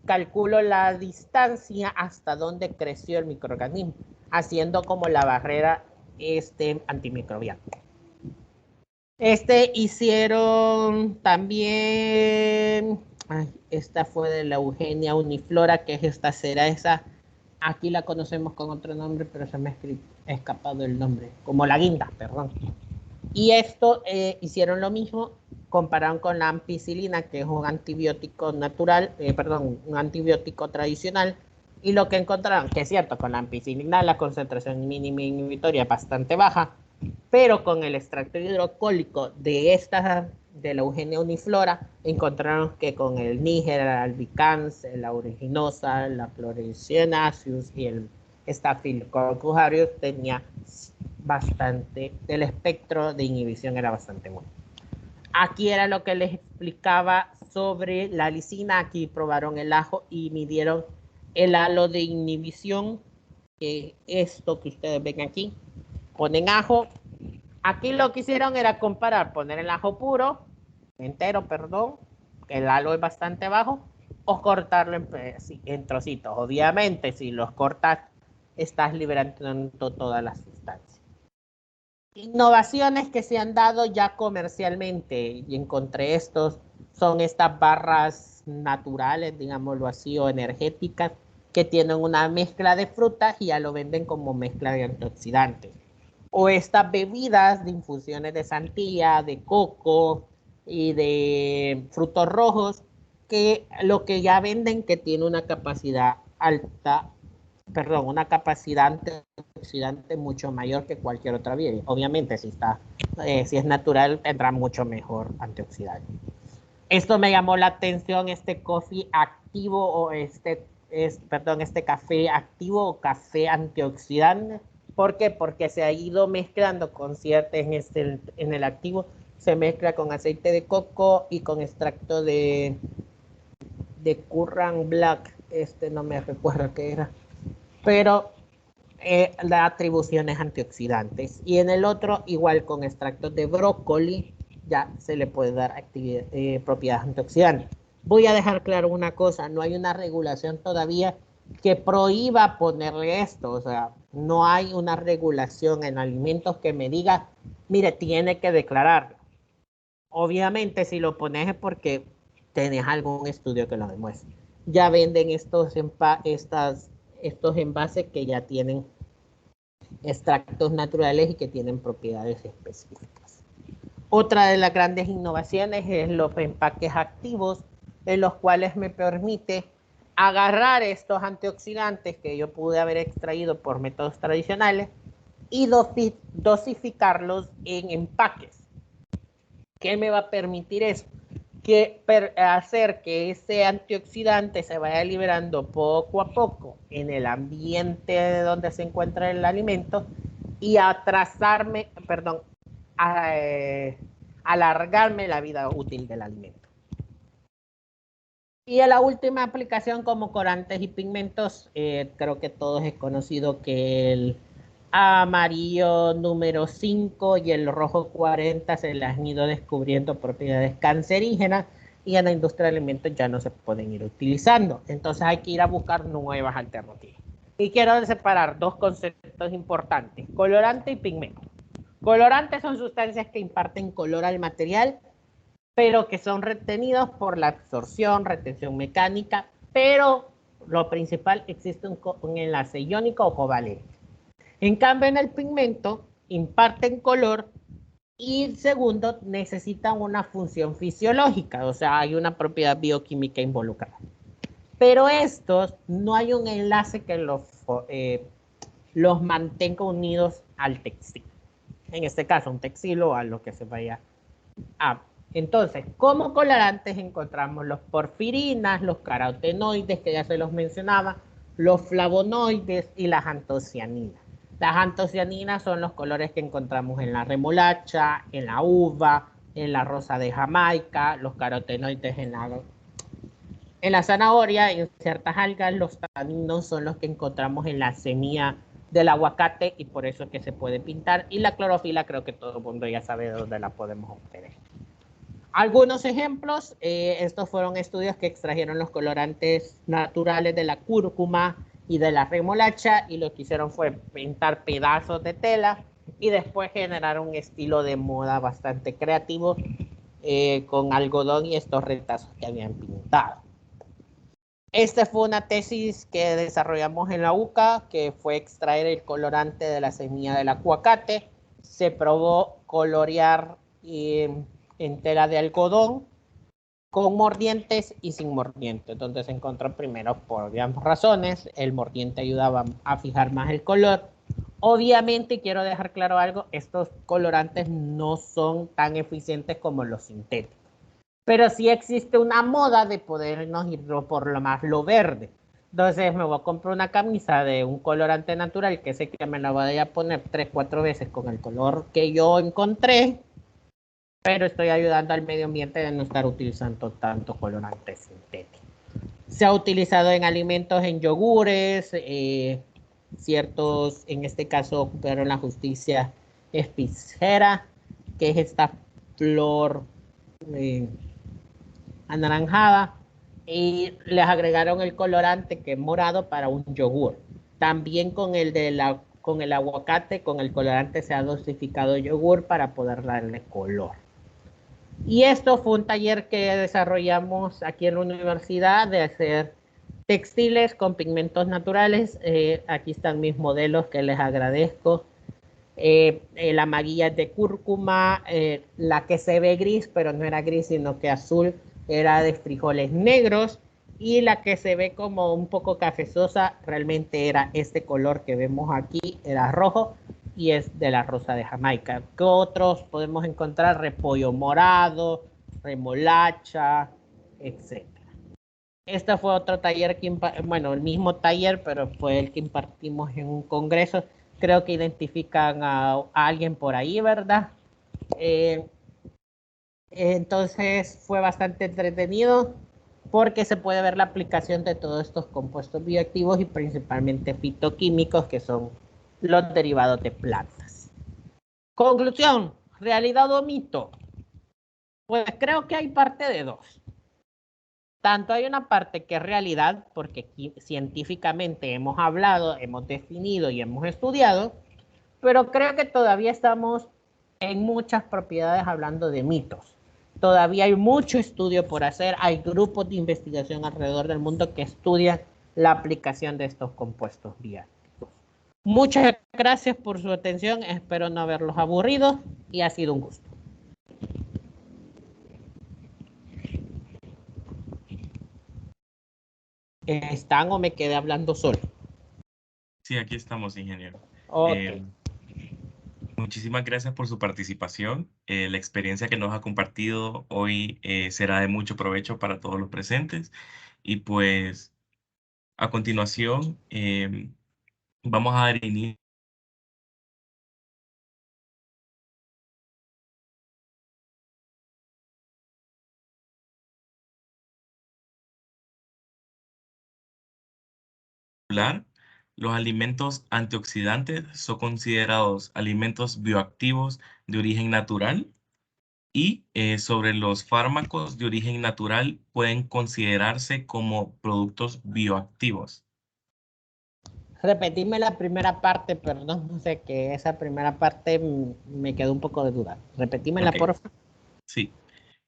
calculo la distancia hasta donde creció el microorganismo, haciendo como la barrera antimicrobiana. Hicieron también, esta fue de la Eugenia uniflora, que es esta cereza. Aquí la conocemos con otro nombre, pero se me ha escapado el nombre, como la guinda, perdón. Y hicieron lo mismo, compararon con la ampicilina, que es un antibiótico natural, un antibiótico tradicional, y lo que encontraron, que es cierto, con la ampicilina la concentración mínima inhibitoria es bastante baja, pero con el extracto hidrocólico de la Eugenia uniflora, encontraron que con el Níger, el albicans, la aeruginosa, la Chlorella acius y el Staphylococcus aureus tenía bastante, el espectro de inhibición era bastante bueno. Aquí era lo que les explicaba sobre la lisina. Aquí probaron el ajo y midieron el halo de inhibición, que esto que ustedes ven aquí. Ponen ajo. Aquí lo que hicieron era poner el ajo entero, que el halo es bastante bajo, o cortarlo en trocitos. Obviamente, si los cortas, estás liberando todas las sustancias. Innovaciones que se han dado ya comercialmente, y encontré son estas barras naturales, digámoslo así, o energéticas, que tienen una mezcla de frutas y ya lo venden como mezcla de antioxidantes. O estas bebidas de infusiones de sandía, de coco y de frutos rojos, que lo que ya venden que tiene una capacidad una capacidad antioxidante mucho mayor que cualquier otra bebida. Obviamente, si es natural, tendrá mucho mejor antioxidante. Esto me llamó la atención, este coffee activo o este café activo o café antioxidante. ¿Por qué? Porque se ha ido mezclando con en el activo, se mezcla con aceite de coco y con extracto de Currant Black, no me recuerdo qué era, pero da atribuciones antioxidantes. Y en el otro, igual con extractos de brócoli, ya se le puede dar propiedades antioxidantes. Voy a dejar claro una cosa, no hay una regulación todavía que prohíba ponerle esto, o sea, no hay una regulación en alimentos que me diga, mire, tiene que declararlo. Obviamente, si lo pones es porque tenés algún estudio que lo demuestre. ya venden estos envases que ya tienen extractos naturales y que tienen propiedades específicas. Otra de las grandes innovaciones es los empaques activos, en los cuales me permite agarrar estos antioxidantes que yo pude haber extraído por métodos tradicionales y dosificarlos en empaques. ¿Qué me va a permitir eso? Hacer que ese antioxidante se vaya liberando poco a poco en el ambiente donde se encuentra el alimento y alargarme la vida útil del alimento. Y a la última aplicación como corantes y pigmentos, creo que todos es conocido que el amarillo número 5 y el rojo 40 se les han ido descubriendo propiedades cancerígenas y en la industria de alimentos ya no se pueden ir utilizando. Entonces hay que ir a buscar nuevas alternativas. Y quiero separar dos conceptos importantes, colorante y pigmento. Colorantes son sustancias que imparten color al material, pero que son retenidos por la absorción, retención mecánica, pero lo principal, existe un enlace iónico o covalente. En cambio, en el pigmento imparten color y segundo, necesitan una función fisiológica, o sea, hay una propiedad bioquímica involucrada. Pero estos no hay un enlace que los mantenga unidos al textil. En este caso, un textil o a lo que se vaya a. Entonces, como colorantes encontramos los porfirinas, los carotenoides, que ya se los mencionaba, los flavonoides y las antocianinas. Las antocianinas son los colores que encontramos en la remolacha, en la uva, en la rosa de Jamaica, los carotenoides en la zanahoria, en ciertas algas. Los taninos son los que encontramos en la semilla del aguacate y por eso es que se puede pintar. Y la clorofila creo que todo el mundo ya sabe de dónde la podemos obtener. Algunos ejemplos, estos fueron estudios que extrajeron los colorantes naturales de la cúrcuma y de la remolacha y lo que hicieron fue pintar pedazos de tela y después generar un estilo de moda bastante creativo con algodón y estos retazos que habían pintado. Esta fue una tesis que desarrollamos en la UCA, que fue extraer el colorante de la semilla del aguacate. Se probó colorear en tela de algodón con mordientes y sin mordiente. Entonces se encontró primero por varias razones. El mordiente ayudaba a fijar más el color. Obviamente, quiero dejar claro algo, estos colorantes no son tan eficientes como los sintéticos. Pero sí existe una moda de podernos ir por lo verde. Entonces me voy a comprar una camisa de un colorante natural que sé que me la voy a poner 3-4 veces con el color que yo encontré, pero estoy ayudando al medio ambiente de no estar utilizando tanto colorante sintético. Se ha utilizado en alimentos, en yogures, ciertos, en este caso ocuparon la justicia espicera, que es esta flor anaranjada, y les agregaron el colorante que es morado para un yogur. También con el aguacate, con el colorante se ha dosificado yogur para poder darle color. Y esto fue un taller que desarrollamos aquí en la universidad de hacer textiles con pigmentos naturales. Aquí están mis modelos que les agradezco. La amarilla de cúrcuma, la que se ve gris, pero no era gris, sino que azul, era de frijoles negros, y la que se ve como un poco cafezosa realmente era este color que vemos aquí, era rojo, y es de la rosa de Jamaica. ¿Qué otros podemos encontrar? Repollo morado, remolacha, etc. Este fue otro taller que, bueno, el mismo taller, pero fue el que impartimos en un congreso. Creo que identifican a alguien por ahí, ¿verdad? Entonces fue bastante entretenido porque se puede ver la aplicación de todos estos compuestos bioactivos y principalmente fitoquímicos, que son los derivados de plantas. Conclusión, ¿realidad o mito? Pues creo que hay parte de dos. Tanto hay una parte que es realidad, porque científicamente hemos hablado, hemos definido y hemos estudiado, pero creo que todavía estamos en muchas propiedades hablando de mitos. Todavía hay mucho estudio por hacer. Hay grupos de investigación alrededor del mundo que estudian la aplicación de estos compuestos bioactivos. Muchas gracias por su atención. Espero no haberlos aburrido y ha sido un gusto. ¿Están o me quedé hablando solo? Sí, aquí estamos, ingeniero. Ok. Muchísimas gracias por su participación. La experiencia que nos ha compartido hoy será de mucho provecho para todos los presentes. Y pues a continuación vamos a dar inicio a hablar. Los alimentos antioxidantes son considerados alimentos bioactivos de origen natural y sobre los fármacos de origen natural pueden considerarse como productos bioactivos. Repetime la primera parte, perdón, no sé, que esa primera parte me quedó un poco de duda. Repetímela, Ok, por favor. sí.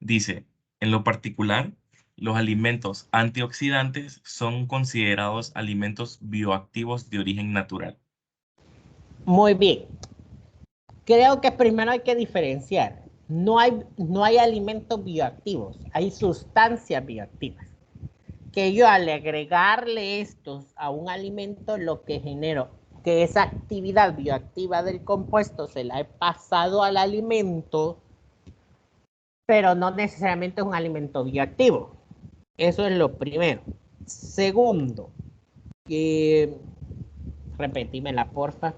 Dice, en lo particular, los alimentos antioxidantes son considerados alimentos bioactivos de origen natural. Muy bien. Creo que primero hay que diferenciar. No hay alimentos bioactivos, hay sustancias bioactivas. Que yo al agregarle estos a un alimento, lo que genero, que esa actividad bioactiva del compuesto se la he pasado al alimento, pero no necesariamente es un alimento bioactivo. Eso es lo primero. Segundo, repetímela, porfa,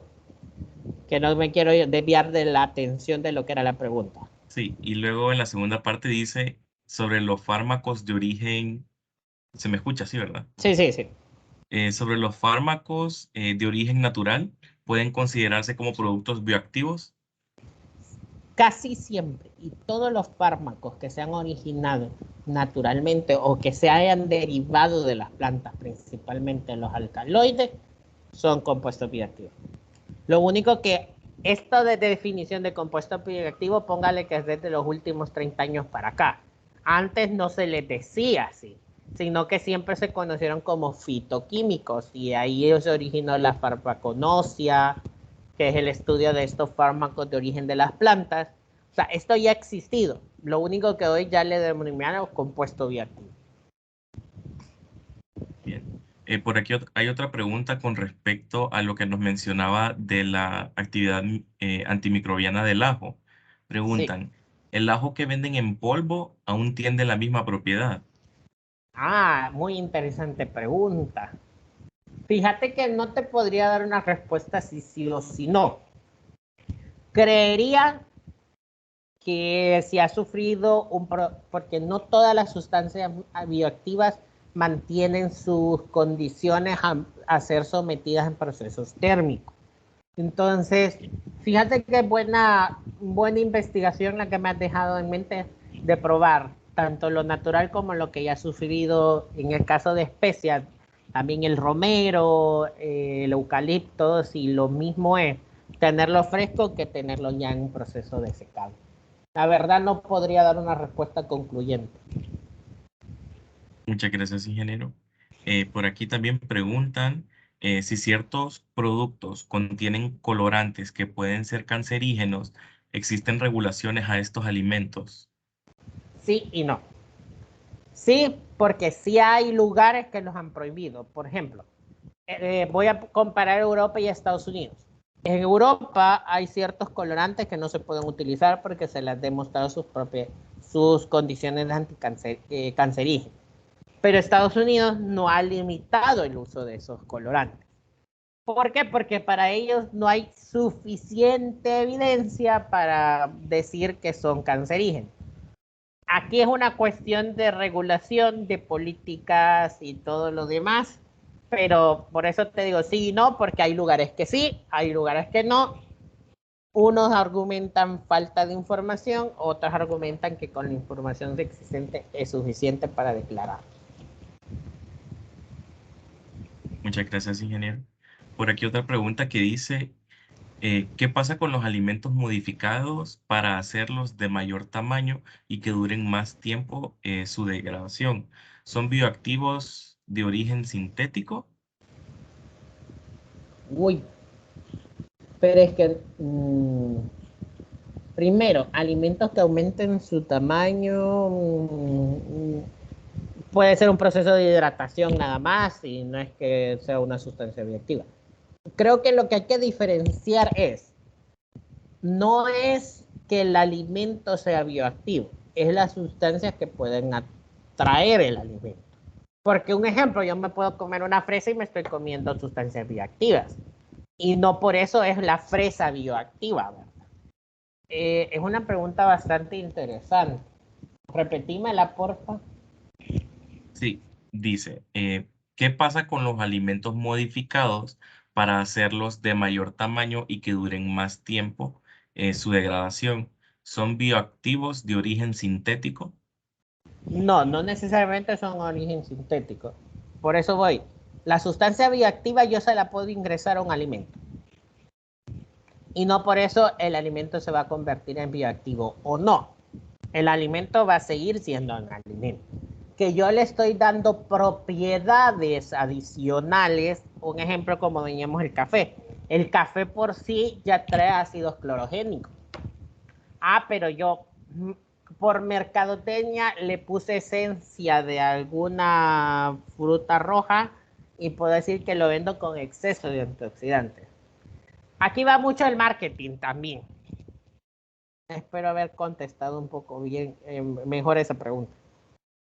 que no me quiero desviar de la atención de lo que era la pregunta. Sí, y luego en la segunda parte dice sobre los fármacos de origen, se me escucha así, ¿verdad? Sí, sí, sí. Sobre los fármacos de origen natural, pueden considerarse como productos bioactivos. Casi siempre, y todos los fármacos que se han originado naturalmente o que se hayan derivado de las plantas, principalmente los alcaloides, son compuestos bioactivos. Lo único que esto de definición de compuesto bioactivo, póngale que es desde los últimos 30 años para acá. Antes no se les decía así, sino que siempre se conocieron como fitoquímicos y ahí se originó la farmaconosia, que es el estudio de estos fármacos de origen de las plantas. O sea, esto ya ha existido. Lo único que hoy ya le denominamos compuesto bioactivo. Bien. Por aquí hay otra pregunta con respecto a lo que nos mencionaba de la actividad antimicrobiana del ajo. Sí. Preguntan, ¿el ajo que venden en polvo aún tiene la misma propiedad? Ah, muy interesante pregunta. Fíjate que no te podría dar una respuesta si sí o si no. Creería que si ha sufrido porque no todas las sustancias bioactivas mantienen sus condiciones a ser sometidas en procesos térmicos. Entonces, fíjate que buena investigación la que me has dejado en mente de probar tanto lo natural como lo que ya ha sufrido en el caso de especias, también el romero, el eucalipto, si lo mismo es tenerlo fresco que tenerlo ya en un proceso de secado. La verdad no podría dar una respuesta concluyente. Muchas gracias, ingeniero. Por aquí también preguntan si ciertos productos contienen colorantes que pueden ser cancerígenos. ¿Existen regulaciones a estos alimentos? Sí y no. Sí, porque sí hay lugares que los han prohibido. Por ejemplo, voy a comparar Europa y Estados Unidos. En Europa hay ciertos colorantes que no se pueden utilizar porque se les han demostrado sus condiciones cancerígenas. Pero Estados Unidos no ha limitado el uso de esos colorantes. ¿Por qué? Porque para ellos no hay suficiente evidencia para decir que son cancerígenos. Aquí es una cuestión de regulación, de políticas y todo lo demás, pero por eso te digo sí y no, porque hay lugares que sí, hay lugares que no. Unos argumentan falta de información, otros argumentan que con la información existente es suficiente para declarar. Muchas gracias, ingeniero. Por aquí otra pregunta que dice, ¿Qué pasa con los alimentos modificados para hacerlos de mayor tamaño y que duren más tiempo su degradación? ¿Son bioactivos de origen sintético? Uy, pero es que primero, alimentos que aumenten su tamaño puede ser un proceso de hidratación nada más y no es que sea una sustancia bioactiva. Creo que lo que hay que diferenciar no es que el alimento sea bioactivo, es las sustancias que pueden atraer el alimento. Porque un ejemplo, yo me puedo comer una fresa y me estoy comiendo sustancias bioactivas. Y no por eso es la fresa bioactiva, ¿verdad? Es una pregunta bastante interesante. Repetímela, porfa. Sí, dice, ¿qué pasa con los alimentos modificados para hacerlos de mayor tamaño y que duren más tiempo su degradación? ¿Son bioactivos de origen sintético? No, no necesariamente son origen sintético. Por eso voy. La sustancia bioactiva yo se la puedo ingresar a un alimento. Y no por eso el alimento se va a convertir en bioactivo o no. El alimento va a seguir siendo un alimento. Que yo le estoy dando propiedades adicionales, un ejemplo como veníamos el café. El café por sí ya trae ácidos clorogénicos. Pero yo por mercadotecnia le puse esencia de alguna fruta roja y puedo decir que lo vendo con exceso de antioxidantes. Aquí va mucho el marketing también. Espero haber contestado un poco bien, mejor esa pregunta.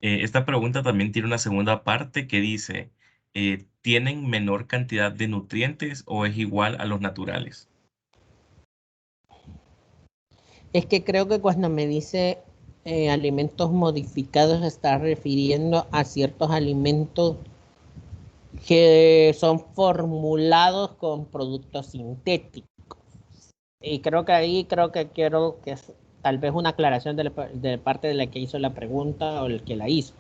Esta pregunta también tiene una segunda parte que dice, ¿tienen menor cantidad de nutrientes o es igual a los naturales? Es que creo que cuando me dice alimentos modificados se está refiriendo a ciertos alimentos que son formulados con productos sintéticos. Y creo que ahí quiero que es tal vez una aclaración de parte de la que hizo la pregunta o el que la hizo.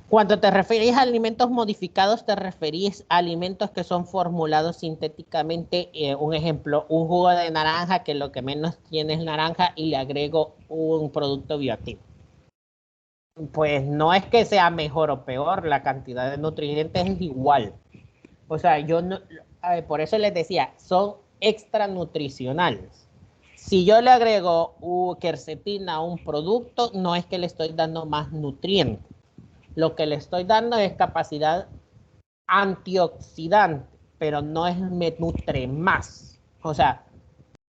Cuando te referís a alimentos modificados, te referís a alimentos que son formulados sintéticamente. Un ejemplo, un jugo de naranja que lo que menos tiene es naranja y le agrego un producto bioactivo. Pues no es que sea mejor o peor, la cantidad de nutrientes es igual. O sea, yo no, por eso les decía, son extra nutricionales. Si yo le agrego quercetina a un producto, no es que le estoy dando más nutrientes. Lo que le estoy dando es capacidad antioxidante, pero no es me nutre más. O sea,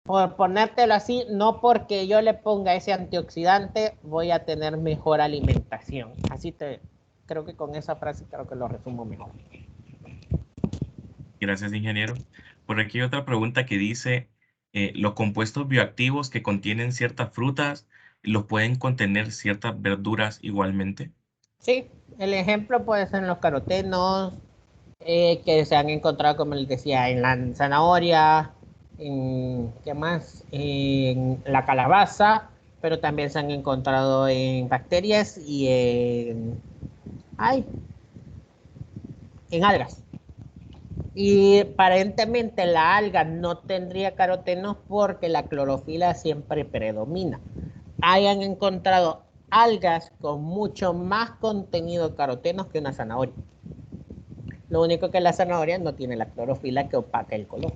por ponértelo así, no porque yo le ponga ese antioxidante voy a tener mejor alimentación. Creo que con esa frase creo que lo resumo mejor. Gracias, ingeniero. Por aquí hay otra pregunta que dice, ¿los compuestos bioactivos que contienen ciertas frutas los pueden contener ciertas verduras igualmente? Sí, el ejemplo puede ser en los carotenos, que se han encontrado, como les decía, en la zanahoria, ¿qué más? En la calabaza, pero también se han encontrado en bacterias y ay, en algas. Y aparentemente la alga no tendría carotenos porque la clorofila siempre predomina. Hayan encontrado algas con mucho más contenido de carotenos que una zanahoria. Lo único que la zanahoria no tiene la clorofila que opaca el color.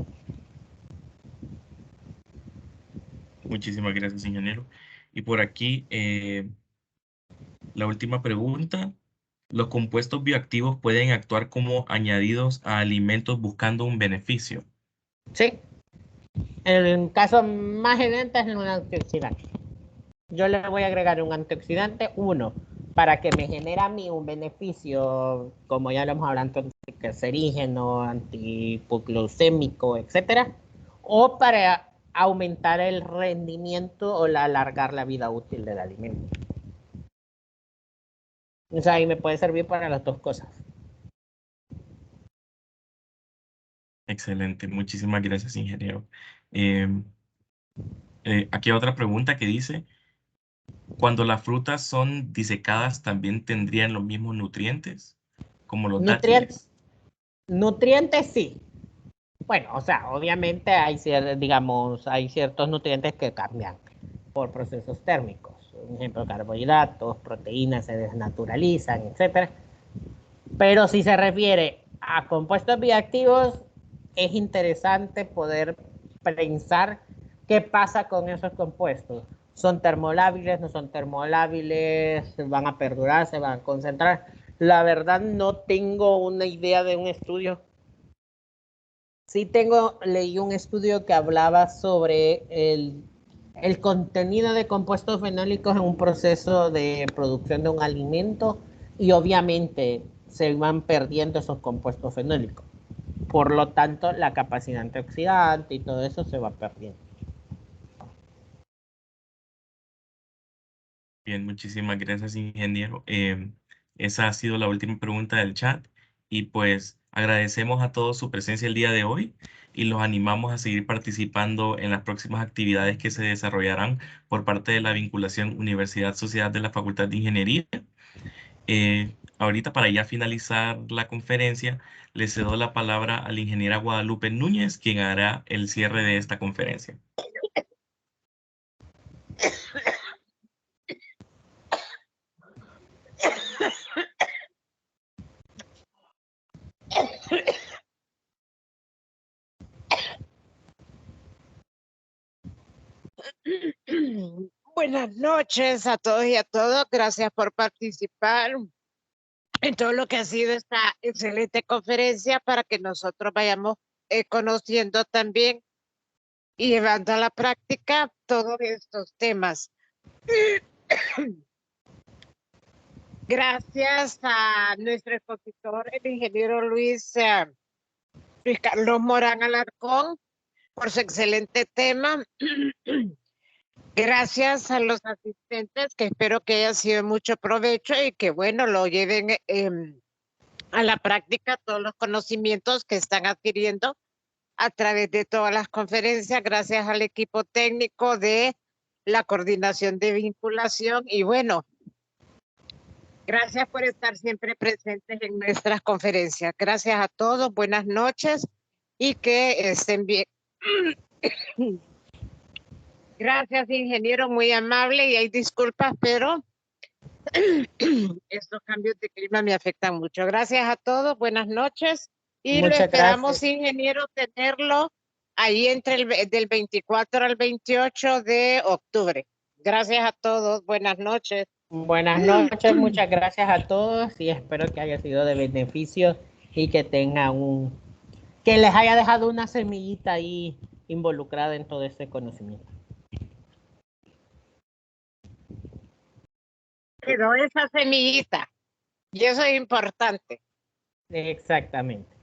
Muchísimas gracias, ingeniero. Y por aquí, la última pregunta. ¿Los compuestos bioactivos pueden actuar como añadidos a alimentos buscando un beneficio? Sí, el caso más evidente es un antioxidante. Yo le voy a agregar un antioxidante, uno, para que me genere a mí un beneficio, como ya lo hemos hablado, anticancerígeno, antihipoglucémico, etcétera, o para aumentar el rendimiento o alargar la vida útil del alimento. O sea, y me puede servir para las dos cosas. Excelente, muchísimas gracias, ingeniero. Em, aquí hay otra pregunta que dice, ¿cuando las frutas son disecadas también tendrían los mismos nutrientes como los Nutrientes, dátiles? nutrientes sí, Bueno, o sea, obviamente hay, digamos, hay ciertos nutrientes que cambian por procesos térmicos. Por ejemplo, carbohidratos, proteínas se desnaturalizan, etcétera. Pero si se refiere a compuestos bioactivos, es interesante poder pensar qué pasa con esos compuestos. ¿Son termolábiles? ¿No son termolábiles? ¿Se van a perdurar? ¿Se van a concentrar? La verdad no tengo una idea de un estudio. Sí leí un estudio que hablaba sobre el contenido de compuestos fenólicos en un proceso de producción de un alimento y obviamente se van perdiendo esos compuestos fenólicos. Por lo tanto, la capacidad antioxidante y todo eso se va perdiendo. Bien, muchísimas gracias, ingeniero. Esa ha sido la última pregunta del chat y pues agradecemos a todos su presencia el día de hoy y los animamos a seguir participando en las próximas actividades que se desarrollarán por parte de la vinculación Universidad-Sociedad de la Facultad de Ingeniería. Ahorita para ya finalizar la conferencia, le cedo la palabra a la ingeniera Guadalupe Núñez, quien hará el cierre de esta conferencia. Buenas noches a todos y a todas. Gracias por participar en todo lo que ha sido esta excelente conferencia para que nosotros vayamos conociendo también y llevando a la práctica todos estos temas. Gracias a nuestro expositor, el ingeniero Luis Carlos Morán Alarcón, por su excelente tema. Gracias a los asistentes, que espero que haya sido de mucho provecho y que, bueno, lo lleven a la práctica todos los conocimientos que están adquiriendo a través de todas las conferencias. Gracias al equipo técnico de la coordinación de vinculación y, bueno, gracias por estar siempre presentes en nuestras conferencias. Gracias a todos, buenas noches y que estén bien. Gracias, ingeniero, muy amable, y hay disculpas, pero estos cambios de clima me afectan mucho. Gracias a todos, buenas noches, y lo esperamos, ingeniero, tenerlo ahí del 24 al 28 de octubre. Gracias a todos, buenas noches. Buenas noches, muchas gracias a todos y espero que haya sido de beneficio y que que les haya dejado una semillita ahí involucrada en todo este conocimiento. Quedó esa semillita y eso es importante. Exactamente.